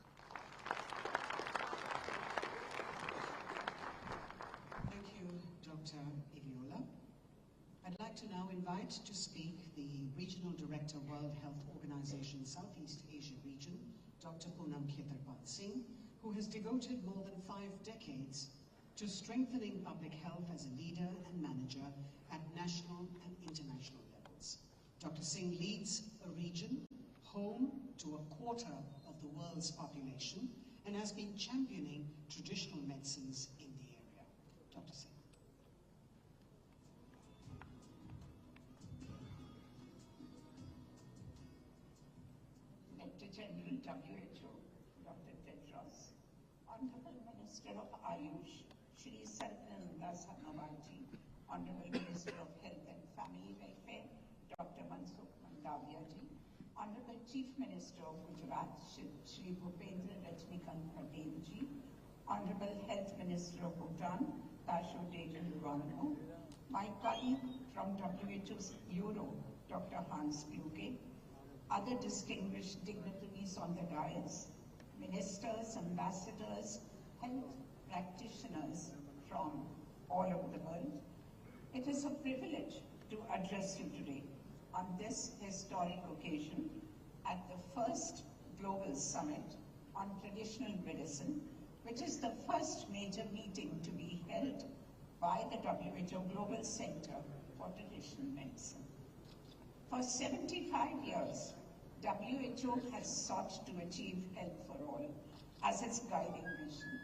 Thank you, Dr. Iliola. I'd like to now invite to speak the Regional Director, World Health Organization, Southeast Asia region, Dr. Poonam Khetarpal Singh, who has devoted more than 5 decades to strengthening public health as a leader and manager at national and international levels. Dr. Singh leads a region home to 1/4 of the world's population and has been championing traditional medicines in the to say. Director General WHO, Dr. Tedros, Honorable Minister of Ayush, Shri Satyananda Sarnabalji, Honorable Minister of Health and Family Welfare, Dr. Mansukh Mandaviya ji, Honorable Chief Minister of Gujarat, Shri Bhupendra Rajnikant Patel ji, Honorable Health Minister of Bhutan, Tasho Tejan Luangmo, my colleague from WHO's Bureau, Dr. Hans Kluge, other distinguished dignitaries on the dais, ministers, ambassadors, health practitioners from all over the world. It is a privilege to address you today on this historic occasion at the first Global Summit on Traditional Medicine, which is the first major meeting to be held by the WHO Global Center for Traditional Medicine. For 75 years, WHO has sought to achieve health for all as its guiding mission.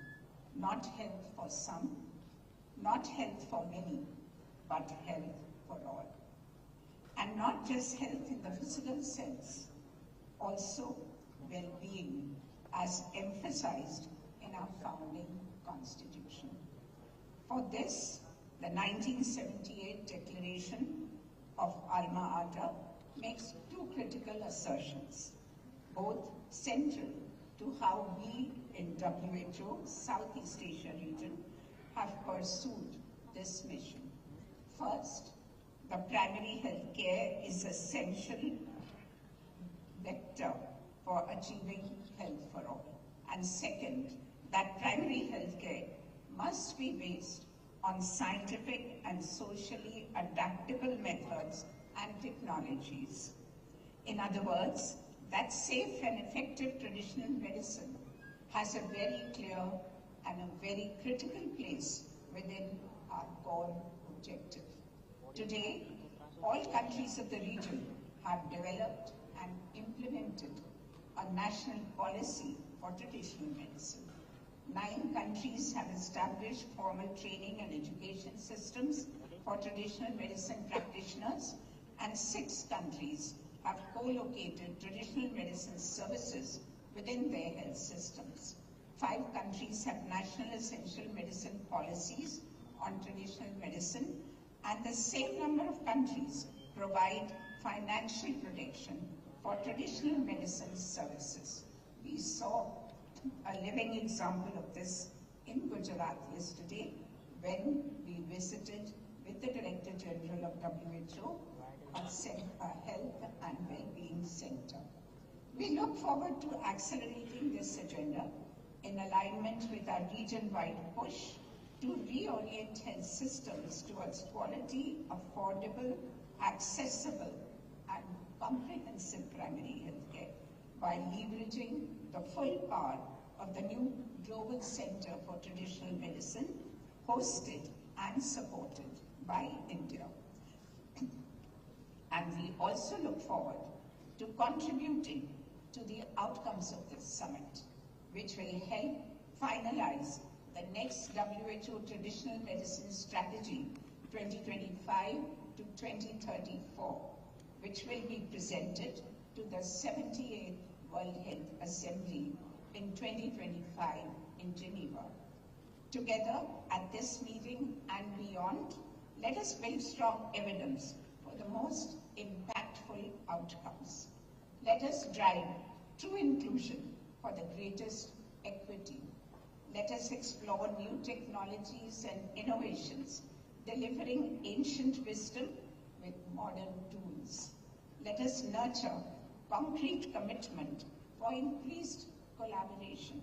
Not health for some, not health for many, but health for all. And not just health in the physical sense, also well-being as emphasized in our founding constitution. For this, the 1978 Declaration of Alma Ata makes two critical assertions, both central to how we in WHO Southeast Asia region have pursued this mission. First, the primary health care is essential vector for achieving health for all. And second, that primary health care must be based on scientific and socially adaptable methods and technologies. In other words, that safe and effective traditional medicine has a very clear and a very critical place within our core objective. Today, all countries of the region have developed and implemented a national policy for traditional medicine. 9 countries have established formal training and education systems for traditional medicine practitioners, and 6 countries have co-located traditional medicine services within their health systems. 5 countries have national essential medicine policies on traditional medicine, and the same number of countries provide financial protection for traditional medicine services. We saw a living example of this in Gujarat yesterday when we visited with the Director General of WHO a health and well-being center. We look forward to accelerating this agenda in alignment with our region-wide push to reorient health systems towards quality, affordable, accessible, and comprehensive primary health care by leveraging the full power of the new Global Center for Traditional Medicine, hosted and supported by India. And we also look forward to contributing to the outcomes of this summit, which will help finalize the next WHO Traditional Medicine Strategy 2025 to 2034, which will be presented to the 78th World Health Assembly in 2025 in Geneva. Together, at this meeting and beyond, let us build strong evidence for the most impactful outcomes. Let us drive true inclusion for the greatest equity. Let us explore new technologies and innovations, delivering ancient wisdom with modern tools. Let us nurture concrete commitment for increased collaboration.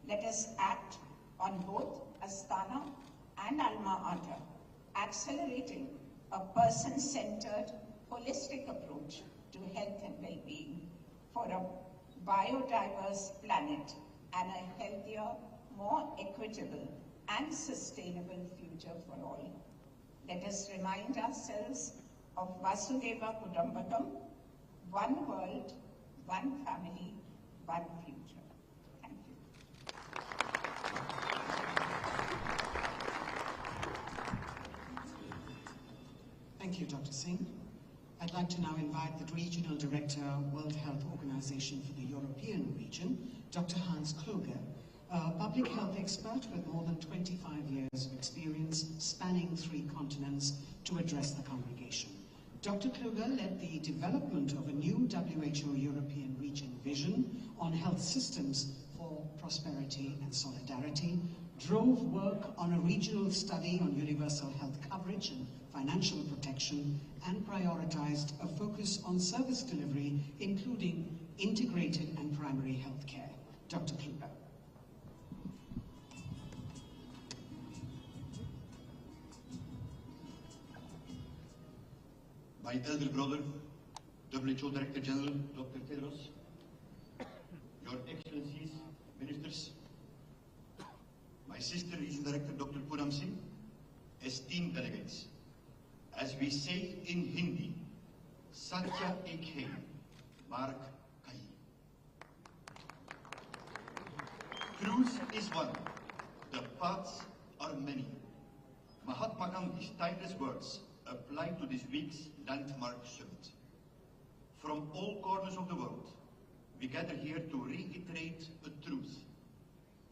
Let us act on both Astana and Alma Ata, accelerating a person-centered, holistic approach to health and well-being for a biodiverse planet and a healthier, more equitable and sustainable future for all. Let us remind ourselves of Vasudhaiva Kutumbakam, one world, one family, one future. Thank you. Thank you, Dr. Singh. I'd like to now invite the Regional Director, World Health Organization for the European region, Dr. Hans Kluge, a public health expert with more than 25 years of experience spanning 3 continents, to address the congregation. Dr. Kluge led the development of a new WHO European region vision on health systems for prosperity and solidarity, drove work on a regional study on universal health coverage and financial protection, and prioritized a focus on service delivery, including integrated and primary health care. Dr. Kluge. My elder brother, WHO Director General, Dr. Tedros, Your Excellencies, Ministers, my sister, Regional Director, Dr. Poonam Singh, esteemed delegates, as we say in Hindi, Satya ek hai, Mark kahi. Truth is one, the paths are many. Mahatma Gandhi's timeless words apply to this week's landmark summit. From all corners of the world, we gather here to reiterate a truth.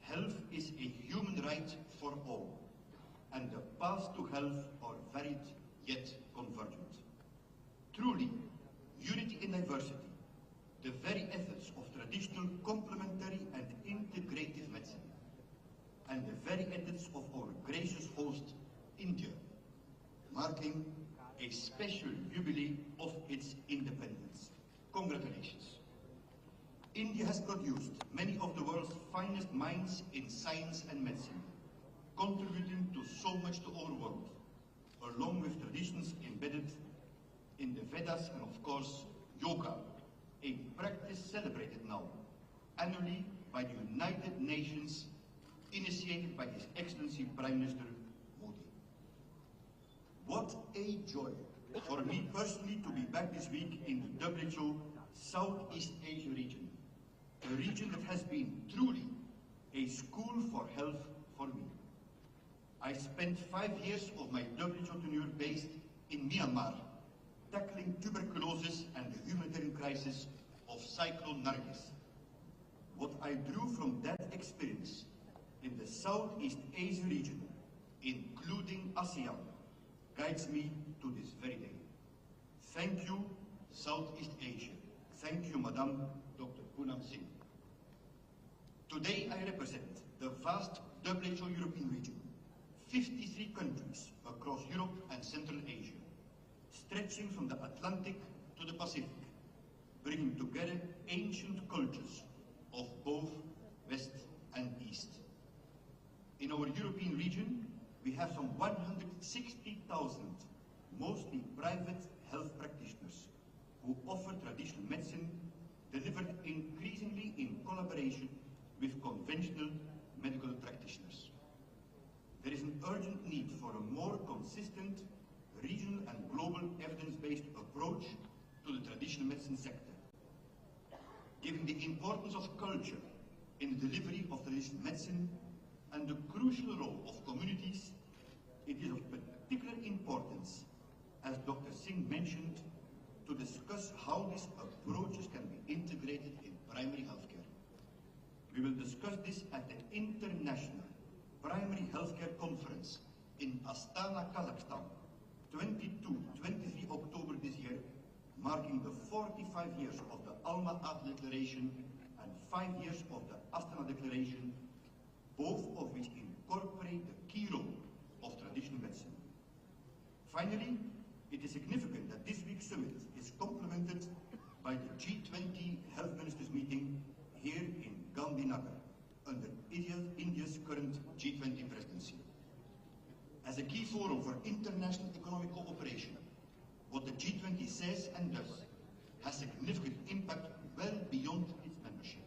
Health is a human right for all, and the paths to health are varied yet convergent. Truly, unity in diversity, the very essence of traditional complementary and integrative medicine, and the very essence of our gracious host, India, marking a special jubilee of its independence. Congratulations. India has produced many of the world's finest minds in science and medicine, contributing to so much to our world, along with traditions embedded in the Vedas and, of course, yoga, a practice celebrated now annually by the United Nations, initiated by His Excellency Prime Minister Modi. What a joy for me personally to be back this week in the WHO Southeast Asia region, a region that has been truly a school for health for me. I spent 5 years of my WHO tenure based in Myanmar, tackling tuberculosis and the humanitarian crisis of Cyclone Nargis. What I drew from that experience in the Southeast Asia region, including ASEAN, guides me to this very day. Thank you, Southeast Asia. Thank you, Madam Dr. Poonam Singh. Today I represent the vast WHO European region, 53 countries across Europe and Central Asia, stretching from the Atlantic to the Pacific, bringing together ancient cultures of both West and East. In our European region, we have some 160,000, mostly private health practitioners, who offer traditional medicine delivered increasingly in collaboration with conventional medical practitioners. There is an urgent need for a more consistent regional and global evidence-based approach to the traditional medicine sector. Given the importance of culture in the delivery of traditional medicine and the crucial role of communities, it is of particular importance, as Dr. Singh mentioned, to discuss how these approaches can be integrated in primary healthcare. We will discuss this at the International Primary Healthcare Conference in Astana, Kazakhstan, 22-23 October this year, marking the 45 years of the Alma-Ata Declaration and 5 years of the Astana Declaration, both of which incorporate the key role of traditional medicine. Finally, it is significant that this week's summit is complemented by the G20 Health Ministers meeting here in Gandhinagar, under India's current G20 presidency. As a key forum for international economic cooperation, what the G20 says and does has significant impact well beyond its membership.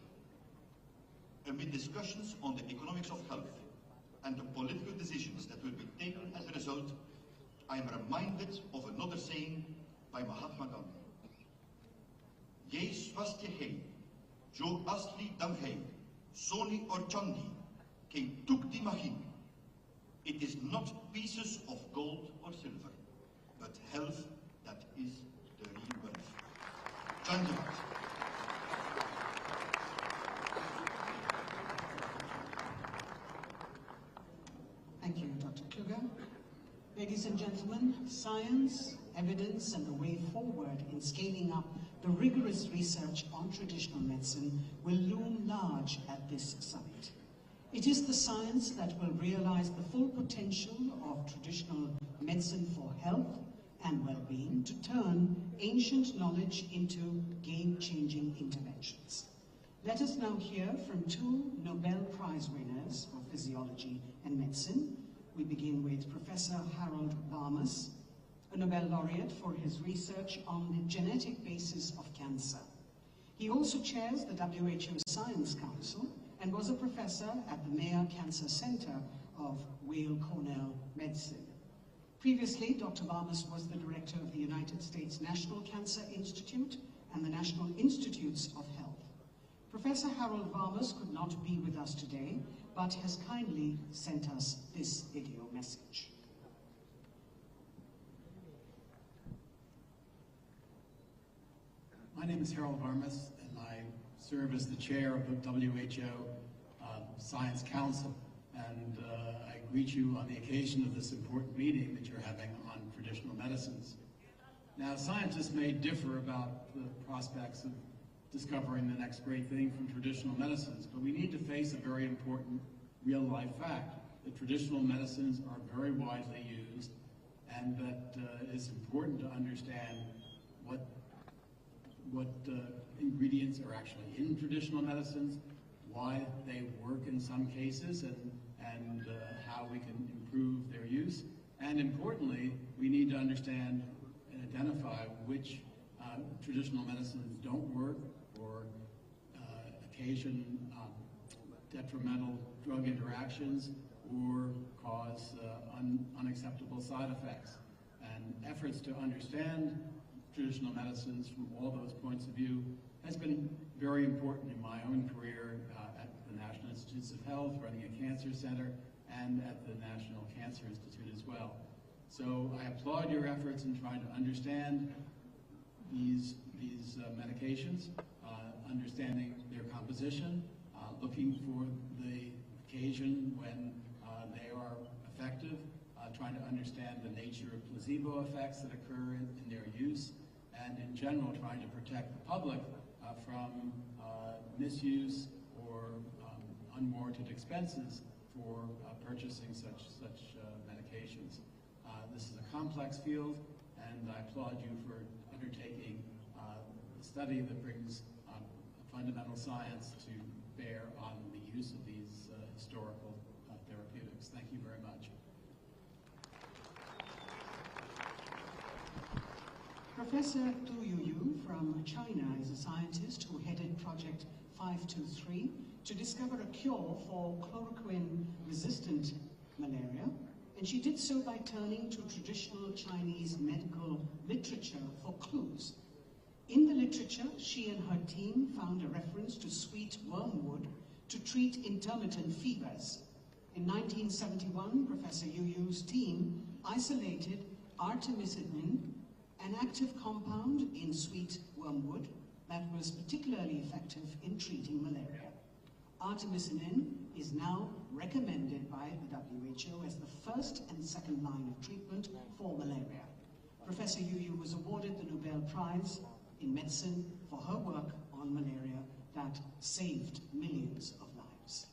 Amid discussions on the economics of health and the political decisions that will be taken as a result, I am reminded of another saying by Mahatma Gandhi. Ye swasthya hai, jo asli dam hai, soni or chandi, ke tukti mahin. It is not pieces of gold or silver, but health that is the real wealth. Join the march. Thank you, Dr. Kluger. Ladies and gentlemen, science, evidence, and the way forward in scaling up the rigorous research on traditional medicine will loom large at this summit. It is the science that will realize the full potential of traditional medicine for health and well-being to turn ancient knowledge into game-changing interventions. Let us now hear from two Nobel Prize winners for physiology and medicine. We begin with Professor Harold Varmus, a Nobel laureate for his research on the genetic basis of cancer. He also chairs the WHO Science Council and was a professor at the Mayo Cancer Center of Weill Cornell Medicine. Previously, Dr. Varmus was the director of the United States National Cancer Institute and the National Institutes of Health. Professor Harold Varmus could not be with us today, but has kindly sent us this video message. My name is Harold Varmus, and I serve as the chair of the WHO Science Council. And I greet you on the occasion of this important meeting that you're having on traditional medicines. Now, scientists may differ about the prospects of discovering the next great thing from traditional medicines, but we need to face a very important real-life fact, that traditional medicines are very widely used, and that it's important to understand what ingredients are actually in traditional medicines, why they work in some cases, and how we can improve their use. And importantly, we need to understand and identify which traditional medicines don't work or occasion detrimental drug interactions or cause unacceptable side effects. And efforts to understand traditional medicines from all those points of view has been very important in my own career at the National Institutes of Health, running a cancer center, and at the National Cancer Institute as well. So I applaud your efforts in trying to understand these medications, understanding their composition, looking for the occasion when they are effective, trying to understand the nature of placebo effects that occur in their use, and in general trying to protect the public from misuse or unwarranted expenses for purchasing such medications. This is a complex field, and I applaud you for undertaking a study that brings fundamental science to bear on the use of these historical therapeutics. Thank you very much. Professor Tu Youyou from China is a scientist who headed Project 523 to discover a cure for chloroquine-resistant malaria, and she did so by turning to traditional Chinese medical literature for clues. In the literature, she and her team found a reference to sweet wormwood to treat intermittent fevers. In 1971, Professor Youyou's team isolated artemisinin, an active compound in sweet wormwood that was particularly effective in treating malaria. Artemisinin is now recommended by the WHO as the first and second line of treatment for malaria. Professor Youyou was awarded the Nobel Prize in Medicine for her work on malaria that saved millions of lives.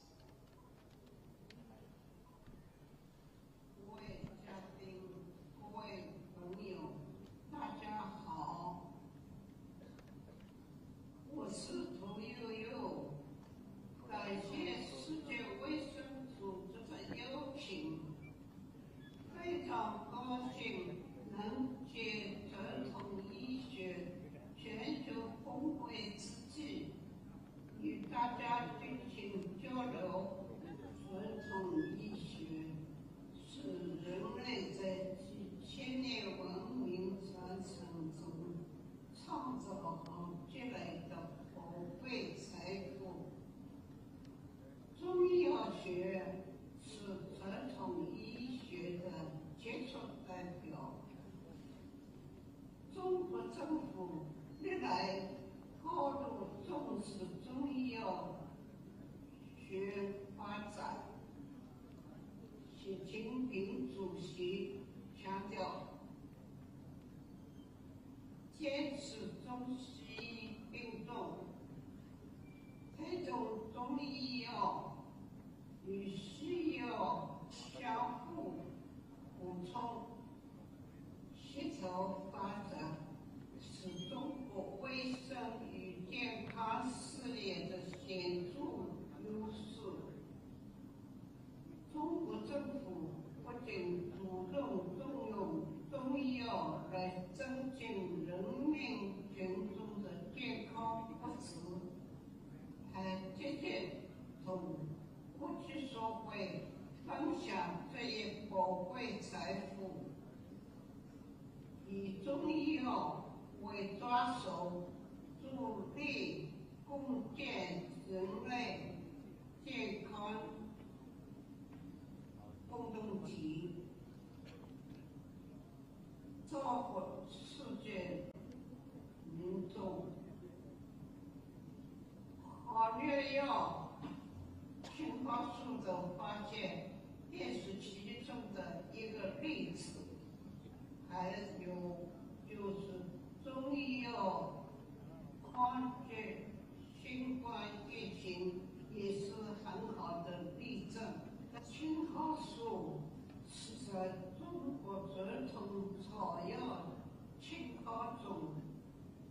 大家举行持中医药学发展。习近平主席强调，坚持中西医并重，推动中医药与西药相互补充、协调发展，使中国卫生与健康事业的显著优势。中国政府不仅主动重用中医药来增进人民群众的健康福祉，还积极同国际社会分享这一宝贵财富，以中医药为抓手，助力共建人类健康共同体，造福世界民众。好药青蒿素的发现便是其中的一个例子。还有就是中医药抗击新冠疫情也是很好的例证。青蒿素是在中国传统草药青蒿中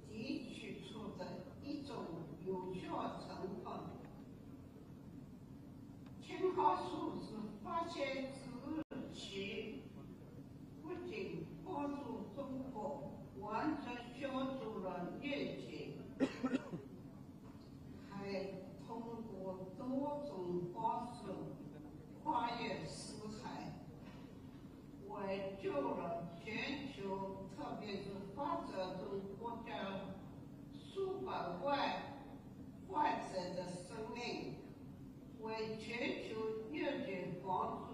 提取出的一种有效成分。青蒿素是发现之日起，不仅帮助中国完全消除了疟疾，还通过多种方式跨越四海，挽救了全球，特别是发展中国家数百万患者的生命，为全球疟疾防治、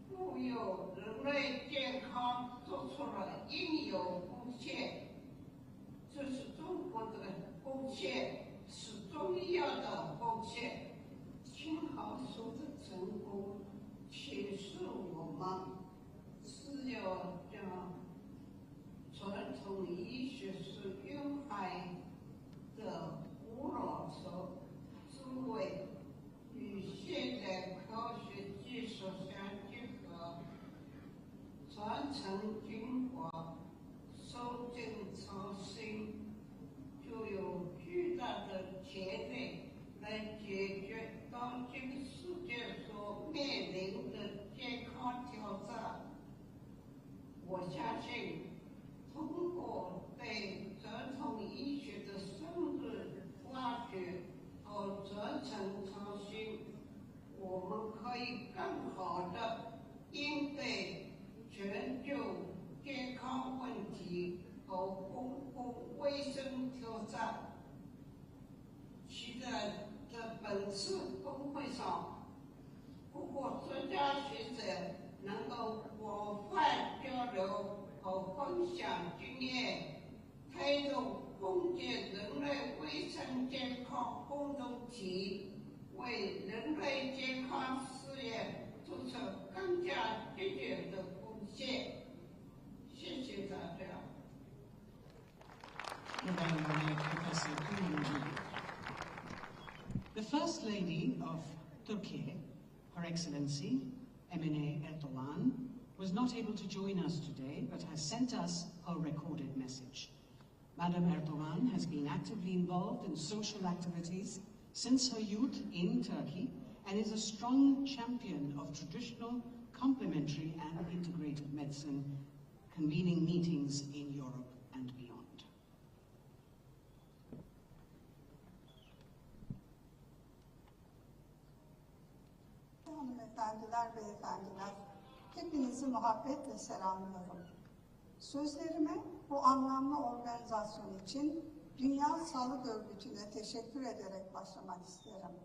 富有人类健康做出了应有贡献。这是中国的贡献，是中医药的贡献。青蒿素的成功启示我们，是要将传统医学是蕴含的古老智慧与现代科学技术相结合，传承精华，收进创新，就有巨大的潜力来解决当今世界所面临的健康挑战。我相信，通过对传统医学的深入挖掘和传承创新，我们可以更好地应对全球健康问题和公共卫生挑战。期待在本次峰会上，各国专家学者能够广泛交流和分享经验，推动共建人类卫生健康共同体，为人类健康事业做出更加积极的贡献。谢谢大家。The First Lady of Turkey, Her Excellency Emine Erdogan, was not able to join us today, but has sent us a recorded message. Madam Erdogan has been actively involved in social activities since her youth in Turkey and is a strong champion of traditional, complementary and integrated medicine, convening meetings in Europe and beyond. Hanımefendiler, beyefendiler, hepinizi muhabbetle selamlıyorum. Sözlerime bu anlamlı organizasyon için Dünya Sağlık Örgütü'ne teşekkür ederek başlamak isterim.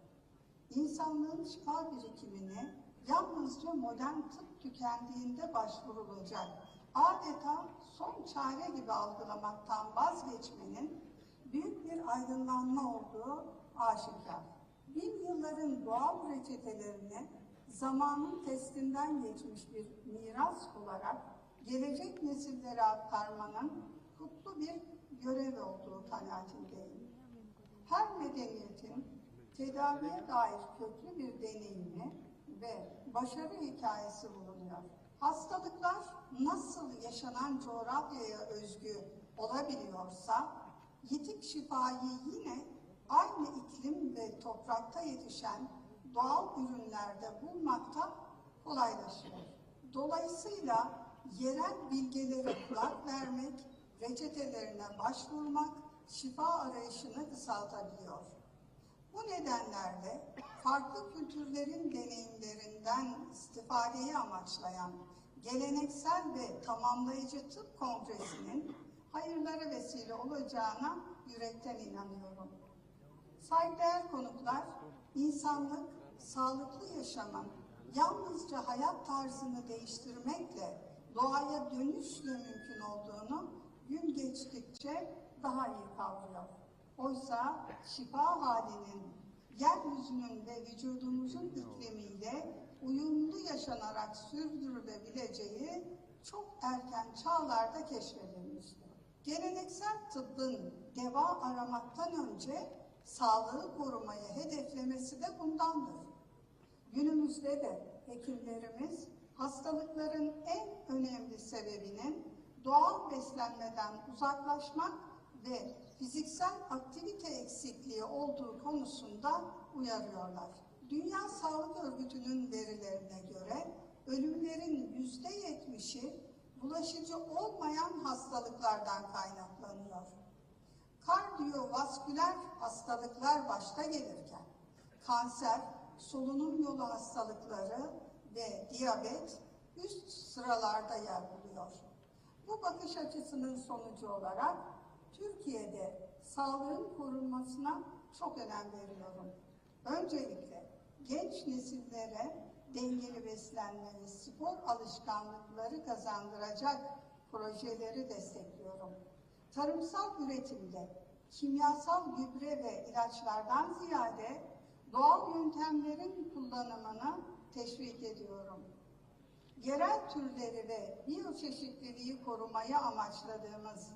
İnsanlığın şifa birikimini yalnızca modern tıp tükendiğinde başvurulacak, adeta son çare gibi algılamaktan vazgeçmenin büyük bir aydınlanma olduğu aşikar. Bin yılların doğal reçetelerini zamanın testinden geçmiş bir miras olarak gelecek nesillere aktarmanın kutlu bir görev olduğu kanaatindeyim. Her medeniyetin tedaviye dair köklü bir deneyimi ve başarı hikayesi bulunuyor. Hastalıklar nasıl yaşanan coğrafyaya özgü olabiliyorsa, yitik şifayı yine aynı iklim ve toprakta yetişen doğal ürünlerde bulmakta kolaylaşıyor. Dolayısıyla yerel bilgilere kulak vermek, reçetelerine başvurmak, şifa arayışını kısaltabiliyor. Bu nedenlerle farklı kültürlerin deneyimlerinden istifadeyi amaçlayan geleneksel ve tamamlayıcı tıp kongresinin hayırlara vesile olacağına yürekten inanıyorum. Saygıdeğer konuklar, insanlık, sağlıklı yaşamın yalnızca hayat tarzını değiştirmekle doğaya dönüşle mümkün olduğunu gün geçtikçe daha iyi kavruyor. Oysa şifa halinin yeryüzünün ve vücudumuzun iklimiyle uyumlu yaşanarak sürdürülebileceği çok erken çağlarda keşfedilmiştir. Geleneksel tıbbın deva aramaktan önce sağlığı korumayı hedeflemesi de bundandır. Günümüzde de hekimlerimiz hastalıkların en önemli sebebinin doğal beslenmeden uzaklaşmak ve fiziksel aktivite eksikliği olduğu konusunda uyarıyorlar. Dünya Sağlık Örgütü'nün verilerine göre ölümlerin %70'i bulaşıcı olmayan hastalıklardan kaynaklanıyor. Kardiyovasküler hastalıklar başta gelirken kanser, solunum yolu hastalıkları ve diyabet üst sıralarda yer buluyor. Bu bakış açısının sonucu olarak Türkiye'de sağlığın korunmasına çok önem veriyorum. Öncelikle genç nesillere dengeli beslenme ve spor alışkanlıkları kazandıracak projeleri destekliyorum. Tarımsal üretimde kimyasal gübre ve ilaçlardan ziyade doğal yöntemlerin kullanımını teşvik ediyorum. Yerel türleri ve biyoçeşitliliği korumayı amaçladığımız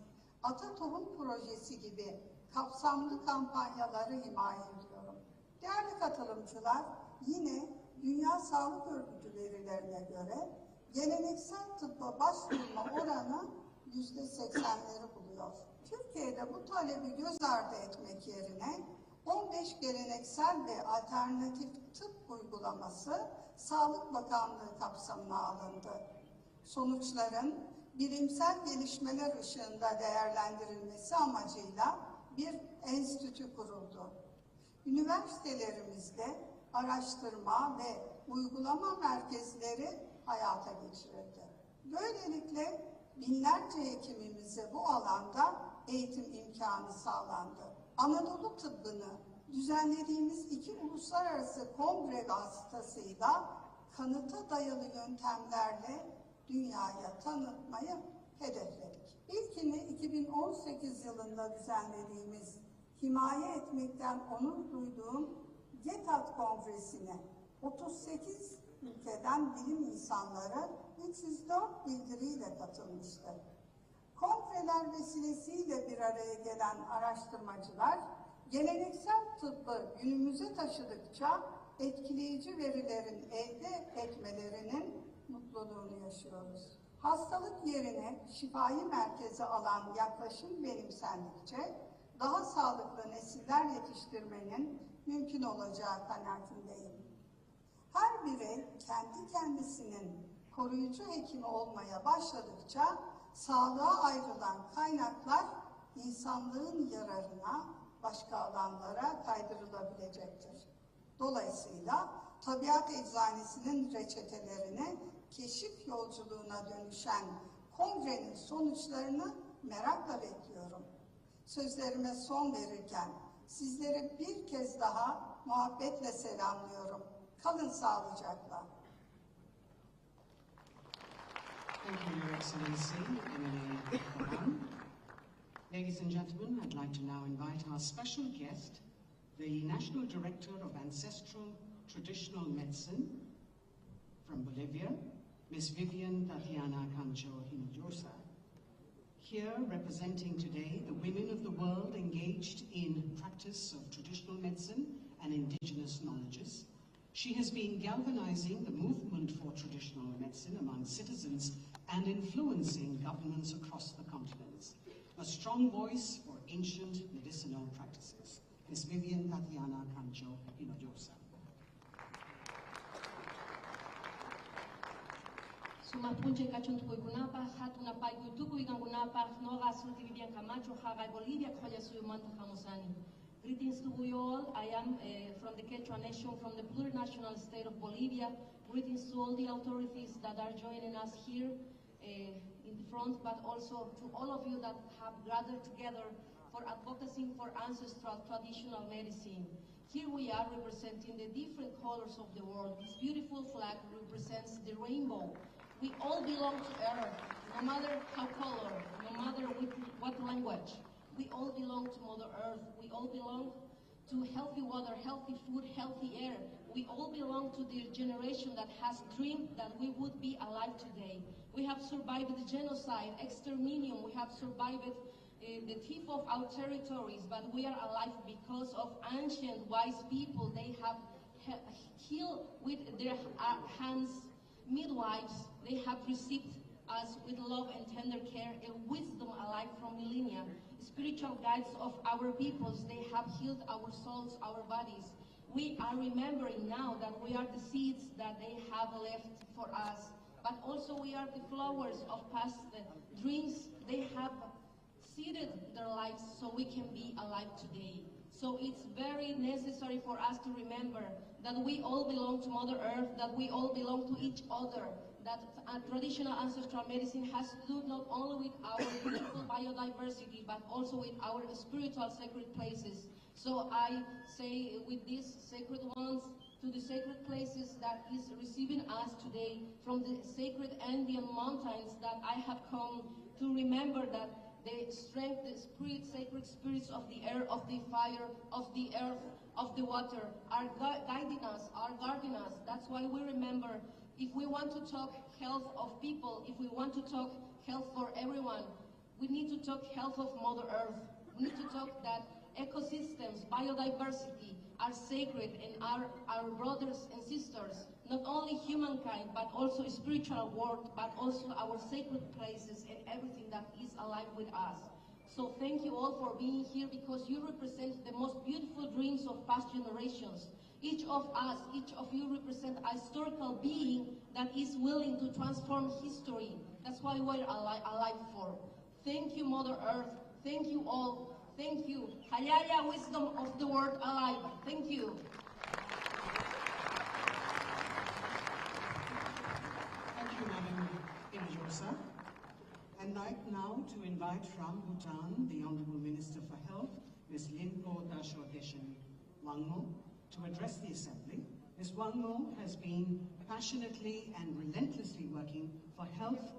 Ata Tohum Projesi gibi kapsamlı kampanyaları himaye ediyorum. Değerli katılımcılar, yine Dünya Sağlık Örgütü verilerine göre geleneksel tıbba başvurma oranı %80'leri buluyor. Türkiye'de bu talebi göz ardı etmek yerine 15 geleneksel ve alternatif tıp uygulaması Sağlık Bakanlığı kapsamına alındı. Sonuçların bilimsel gelişmeler ışığında değerlendirilmesi amacıyla bir enstitü kuruldu. Üniversitelerimizde araştırma ve uygulama merkezleri hayata geçirildi. Böylelikle binlerce hekimimize bu alanda eğitim imkanı sağlandı. Anadolu tıbbını düzenlediğimiz 2 uluslararası kongre vasıtasıyla kanıta dayalı yöntemlerle dünyaya tanıtmayı hedefledik. İlkini 2018 yılında düzenlediğimiz himaye etmekten onur duyduğum GETAT Kongresi'ne 38 ülkeden bilim insanları 304 bildiriyle katılmıştı. Kongreler vesilesiyle bir araya gelen araştırmacılar, geleneksel tıbbı günümüze taşıdıkça etkileyici verilerin elde etmelerinin mutluluğunu yaşıyoruz. Hastalık yerine şifayı merkeze alan yaklaşım benimsendikçe daha sağlıklı nesiller yetiştirmenin mümkün olacağı kanaatindeyim. Her birey kendi kendisinin koruyucu hekimi olmaya başladıkça sağlığa ayrılan kaynaklar insanlığın yararına başka alanlara kaydırılabilecektir. Dolayısıyla tabiat eczanesinin reçetelerini keşif yolculuğuna dönüşen kongrenin sonuçlarını merakla bekliyorum. Sözlerime son verirken sizleri bir kez daha muhabbetle selamlıyorum. Kalın sağlıcakla. Thank you, Your Excellency, Emily Kahan. Ladies and gentlemen, I'd like to now invite our special guest, the National Director of Ancestral Traditional Medicine from Bolivia, Ms. Vivian Tatiana Cancho Hinojosa, here representing today the women of the world engaged in practice of traditional medicine and indigenous knowledges. She has been galvanizing the movement for traditional medicine among citizens and influencing governments across the continents. A strong voice for ancient medicinal practices. Ms. Vivian Tatiana Cancho Hinojosa. Suma punche kachun tuku gunapa, hatuna pai kutuku ikan gunapa, noga sulti Vivian Camacho, hagai Bolivia, koya suyu manta jamusani. Greetings to you all. I am from the Quechua Nation, from the plurinational state of Bolivia. Greetings to all the authorities that are joining us here in the front, but also to all of you that have gathered together for advocacy for ancestral traditional medicine. Here we are representing the different colors of the world. This beautiful flag represents the rainbow. We all belong to Earth, no matter how color, no matter what language. We all belong to Mother Earth. We all belong to healthy water, healthy food, healthy air. We all belong to the generation that has dreamed that we would be alive today. We have survived the genocide, exterminium. We have survived the thief of our territories, but we are alive because of ancient wise people. They have healed with their hands, midwives. They have received us with love and tender care and wisdom alive from millennia. Spiritual guides of our peoples, they have healed our souls, our bodies. We are remembering now that we are the seeds that they have left for us, but also we are the flowers of past dreams. They have seeded their lives so we can be alive today. So it's very necessary for us to remember that we all belong to Mother Earth, that we all belong to each other, that traditional ancestral medicine has to do not only with our beautiful biodiversity, but also with our spiritual sacred places. So I say with these sacred ones, to the sacred places that is receiving us today, from the sacred Andean mountains, that I have come to remember that the strength, the spirit, sacred spirits of the air, of the fire, of the earth, of the water are guiding us, are guarding us. That's why we remember, if we want to talk health of people, if we want to talk health for everyone, we need to talk health of Mother Earth. We need to talk that ecosystems, biodiversity are sacred and are our brothers and sisters, not only humankind, but also spiritual world, but also our sacred places and everything that is alive with us. So thank you all for being here, because you represent the most beautiful dreams of past generations. Each of us, each of you represent a historical being that is willing to transform history. That's why we're alive for. Thank you, Mother Earth. Thank you all. Thank you. Hayaya, wisdom of the word alive. Thank you. Thank you, Madam Hinojosa. I'd like now to invite from Bhutan the Honorable Minister for Health, Ms. Linpo Dasho Deshen Wangmo, to address the Assembly. Ms. Wangmo has been passionately and relentlessly working for health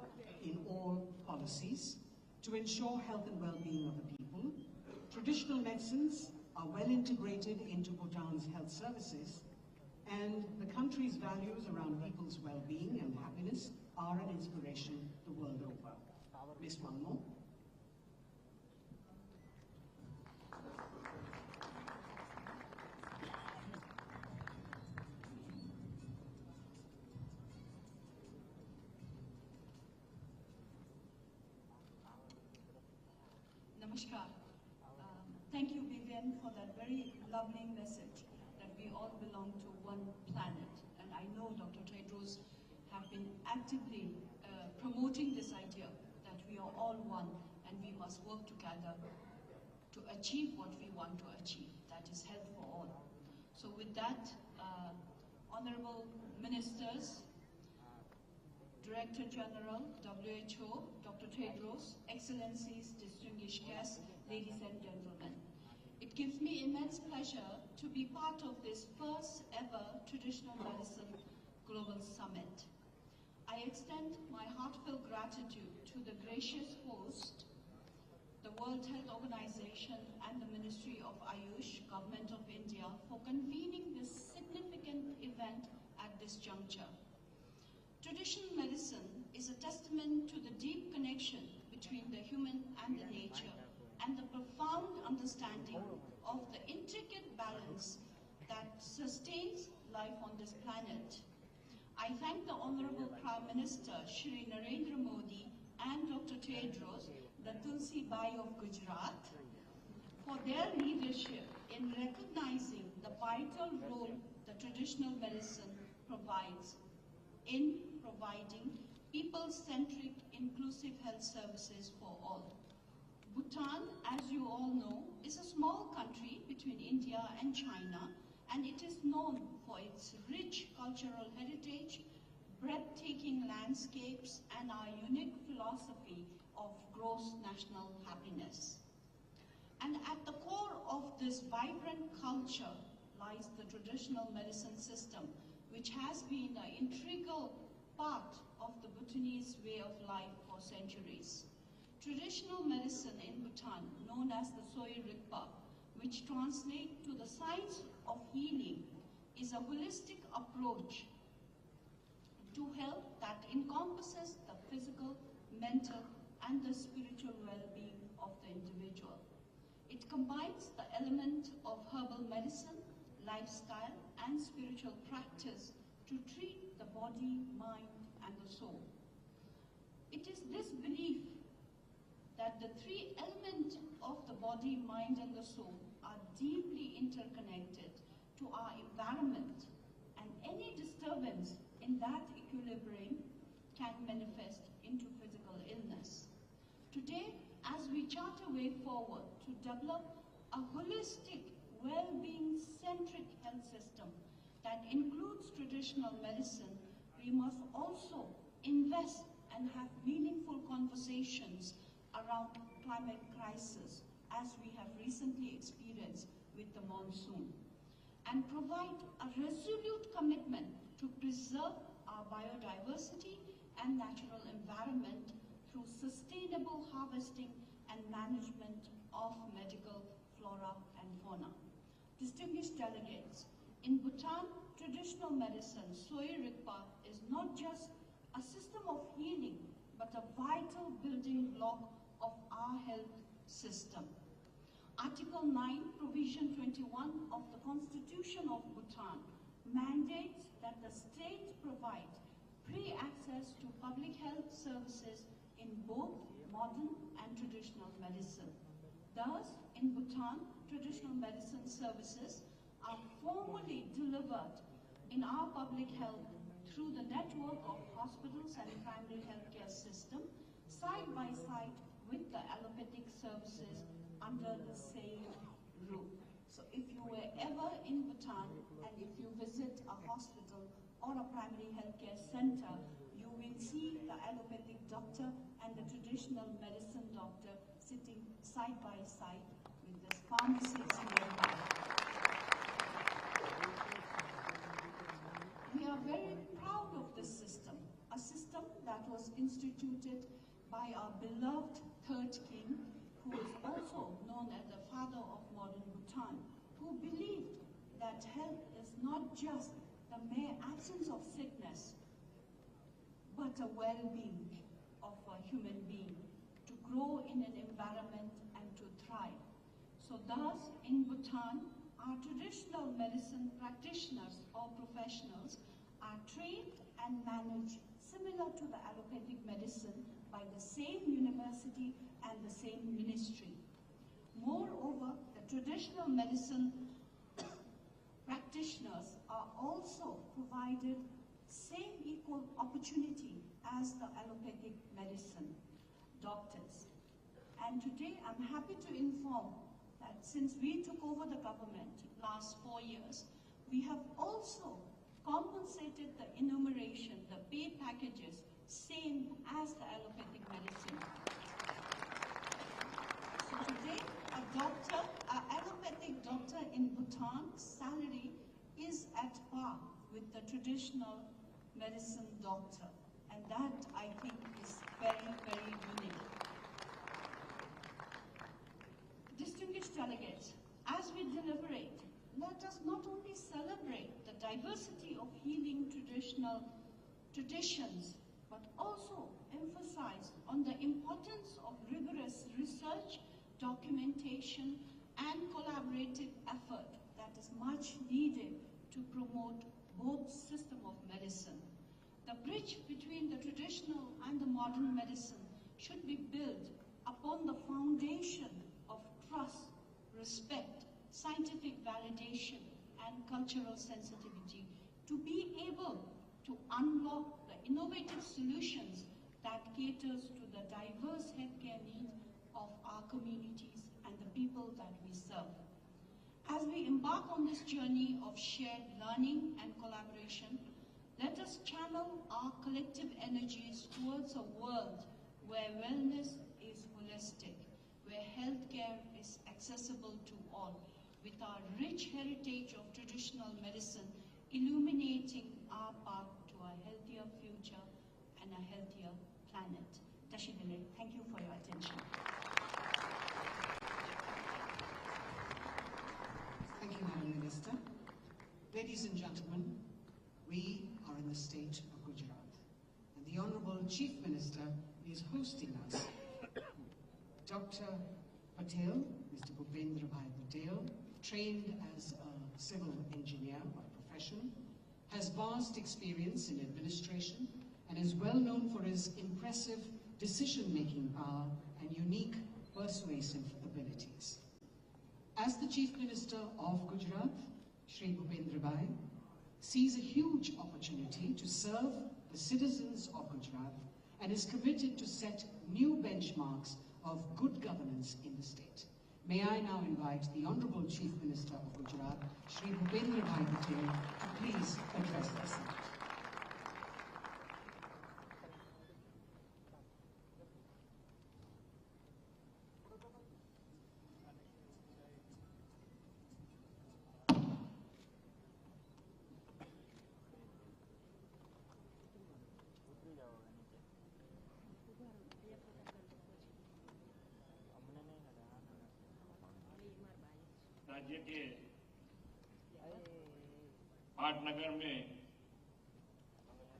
in all policies to ensure health and well-being of the people. Traditional medicines are well integrated into Bhutan's health services, and the country's values around people's well-being and happiness are an inspiration the world over. Ms. Wangmo. Namaskar. Thank you, Vivian, for that very lovely message that we all belong to one planet. And I know Dr. Tedros have been actively promoting this idea that we are all one and we must work together to achieve what we want to achieve, that is health for all. So with that, honorable ministers, Director General, WHO, Dr. Tedros, Excellencies, distinguished guests, ladies and gentlemen. It gives me immense pleasure to be part of this first ever Traditional Medicine Global Summit. I extend my heartfelt gratitude to the gracious host, the the World Health Organization and the Ministry of Ayush, Government of India, for convening this significant event at this juncture. Traditional medicine is a testament to the deep connection between the human and the nature, and the profound understanding of the intricate balance that sustains life on this planet. I thank the Honorable Prime Minister, Shri Narendra Modi, and Dr. Tedros, the Tulsi Bai of Gujarat, for their leadership in recognizing the vital role the traditional medicine provides in providing people-centric, inclusive health services for all. Bhutan, as you all know, is a small country between India and China, and it is known for its rich cultural heritage, breathtaking landscapes, and our unique philosophy of gross national happiness. And at the core of this vibrant culture lies the traditional medicine system, which has been an integral part of the Bhutanese way of life for centuries. Traditional medicine in Bhutan, known as the Soy Rigpa, which translates to the science of healing, is a holistic approach to health that encompasses the physical, mental, and the spiritual well-being of the individual. It combines the element of herbal medicine, lifestyle, and spiritual practice to treat the body, mind, and the soul. It is this belief that the three elements of the body, mind, and the soul are deeply interconnected to our environment, and any disturbance in that equilibrium can manifest into physical illness. Today, as we chart a way forward to develop a holistic, well-being-centric health system that includes traditional medicine, we must also invest and have meaningful conversations around climate crisis, as we have recently experienced with the monsoon, and provide a resolute commitment to preserve our biodiversity and natural environment through sustainable harvesting and management of medical flora and fauna. Distinguished delegates, in Bhutan, traditional medicine, Soy Rigpa, is not just a system of healing, but a vital building block of our health system. Article 9, Provision 21 of the Constitution of Bhutan mandates that the state provide free access to public health services in both modern and traditional medicine. Thus, in Bhutan, traditional medicine services are formally delivered in our public health through the network of hospitals and primary healthcare system, side by side with the allopathic services under the same roof. So if you were ever in Bhutan and if you visit a hospital or a primary healthcare center, you will see the allopathic doctor and the traditional medicine doctor sitting side by side with the pharmacies nearby. We are very proud of this system, a system that was instituted by our beloved third king, who is also known as the father of modern Bhutan, who believed that health is not just the mere absence of sickness, but a well-being of a human being, to grow in an environment and to thrive. So thus, in Bhutan, our traditional medicine practitioners or professionals are trained and managed similar to the allopathic medicine by the same university and the same ministry. Moreover, the traditional medicine practitioners are also provided same equal opportunity as the allopathic medicine doctors. And today I'm happy to inform that since we took over the government last 4 years, we have also compensated the enumeration, the pay packages, same as the allopathic medicine. So today, an allopathic doctor in Bhutan's salary is at par with the traditional medicine doctor. And that, I think, is very, very unique. delegates, as we deliberate, let us not only celebrate the diversity of healing traditions, but also emphasize on the importance of rigorous research, documentation, and collaborative effort that is much needed to promote both systems of medicine. The bridge between the traditional and the modern medicine should be built upon the foundation of trust, respect, scientific validation, and cultural sensitivity to be able to unlock the innovative solutions that caters to the diverse healthcare needs of our communities and the people that we serve. As we embark on this journey of shared learning and collaboration, let us channel our collective energies towards a world where wellness is holistic, where healthcare is accessible to all, with our rich heritage of traditional medicine illuminating our path to a healthier future and a healthier planet. Tashidele, thank you for your attention. Thank you, Madam Minister. Ladies and gentlemen, we are in the state of Gujarat, and the Honorable Chief Minister is hosting us. Dr. Patel, Mr. Bhupendra Bhai Patel, trained as a civil engineer by profession, has vast experience in administration and is well known for his impressive decision-making power and unique persuasive abilities. As the Chief Minister of Gujarat, Shri Bhupendra Bhai sees a huge opportunity to serve the citizens of Gujarat and is committed to set new benchmarks of good governance in the state. May I now invite the Honorable Chief Minister of Gujarat, Shri Bhupendra Bhai Patel, to please address the Senate. राज्य के पाटनगर में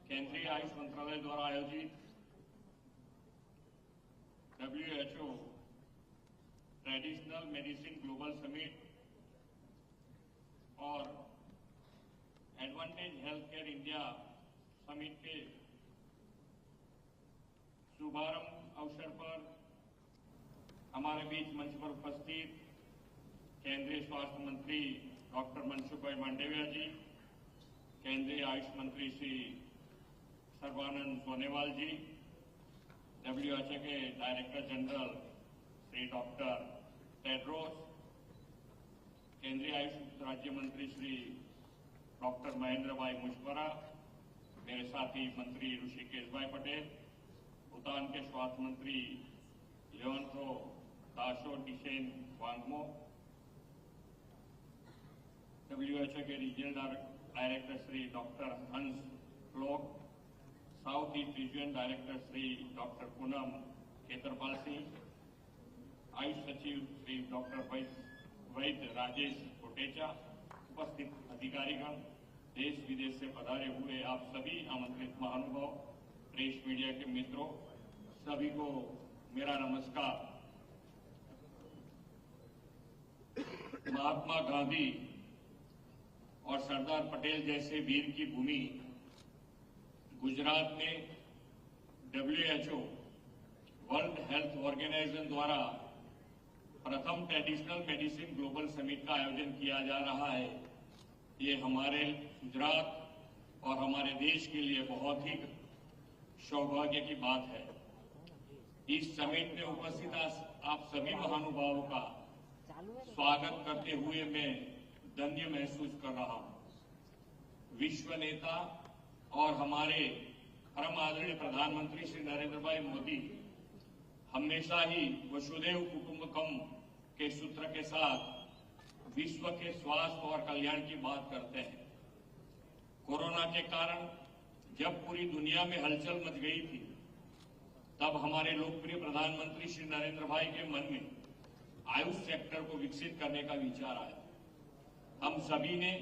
केंद्रीय आयुष मंत्रालय द्वारा आयोजित WHO traditional medicine global summit और advantage health care India summit के शुभारंभ अवसर पर हमारे बीच मंच पर उपस्थित केंद्रीय स्वास्थ्य मंत्री डॉक्टर मनसुख भाई मांडविया जी, केंद्रीय आयुष मंत्री श्री सर्बानंद सोनेवाल जी, WHO के director general Shri doctor Tedros, केंद्रीय आयुष राज्य मंत्री श्री डॉक्टर महेंद्र भाई मुशबरा, मेरे साथी मंत्री ऋषिकेश भाई पटेल, भूटान के स्वास्थ्य मंत्री लियोन्थो दाशो डिशेन वांगमो, WHO के regional director Shri doctor Hans फ्लोक, south east region director Shri doctor Poonam Khetarpal Singh, AYUSH सचिव श्री डॉक्टर वैद्य राजेश कोटेचा, उपस्थित अधिकारीगण, देश विदेश से पधारे हुए आप सभी आमंत्रित महानुभाव, प्रेस मीडिया के मित्रों, सभी को मेरा नमस्कार। महात्मा गांधी और सरदार पटेल जैसे वीर की भूमि गुजरात में WHO वर्ल्ड हेल्थ ऑर्गेनाइजेशन द्वारा प्रथम ट्रेडिशनल मेडिसिन ग्लोबल समिट का आयोजन किया जा रहा है। ये हमारे गुजरात और हमारे देश के लिए बहुत ही सौभाग्य की बात है। इस समिट में उपस्थित आप सभी महानुभावों का स्वागत करते हुए मैं धन्य महसूस कर रहा हूं। विश्व नेता और हमारे परम आदरणीय प्रधानमंत्री श्री नरेंद्र भाई मोदी हमेशा ही वसुधैव कुटुंबकम के सूत्र के साथ विश्व के स्वास्थ्य और कल्याण की बात करते हैं। कोरोना के कारण जब पूरी दुनिया में हलचल मच गई थी, तब हमारे लोकप्रिय प्रधानमंत्री श्री नरेंद्र भाई के मन में आयुष सेक्टर को विकसित करने का विचार आया। हम सभी ने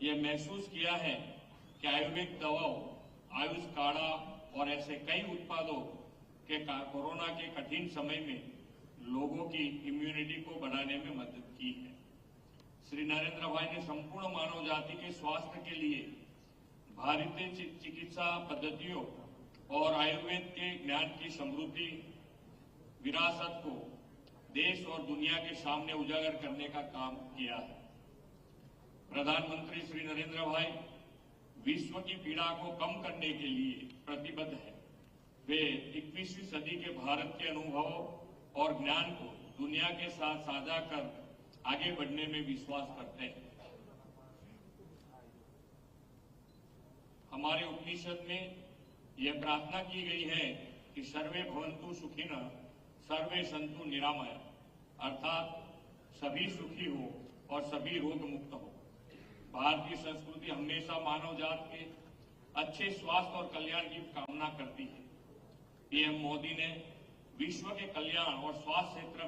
यह महसूस किया है कि आयुर्वेद दवाओं, आयुष काढ़ा और ऐसे कई उत्पादों के कोरोना के कठिन समय में लोगों की इम्यूनिटी को बढ़ाने में मदद की है। श्री नरेंद्र भाई ने संपूर्ण मानव जाति के स्वास्थ्य के लिए भारतीय चिकित्सा पद्धतियों और आयुर्वेद के ज्ञान की समृद्धि विरासत को देश और दुनिया के सामने उजागर करने का काम किया है। प्रधानमंत्री श्री नरेंद्र भाई विश्व की पीड़ा को कम करने के लिए प्रतिबद्ध है। वे 21वीं सदी के भारत के अनुभवों और ज्ञान को दुनिया के साथ साझा कर आगे बढ़ने में विश्वास करते हैं। हमारे उपनिषद में यह प्रार्थना की गई है कि सर्वे भवन्तु सुखिनः सर्वे सन्तु निरामया, अर्थात सभी सुखी हो और सभी रोग मुक्त हो। भारतीय संस्कृति हमेशा मानव जात के अच्छे स्वास्थ्य और कल्याण की कामना करती है। पीएम मोदी ने विश्व के कल्याण और स्वास्थ्य क्षेत्र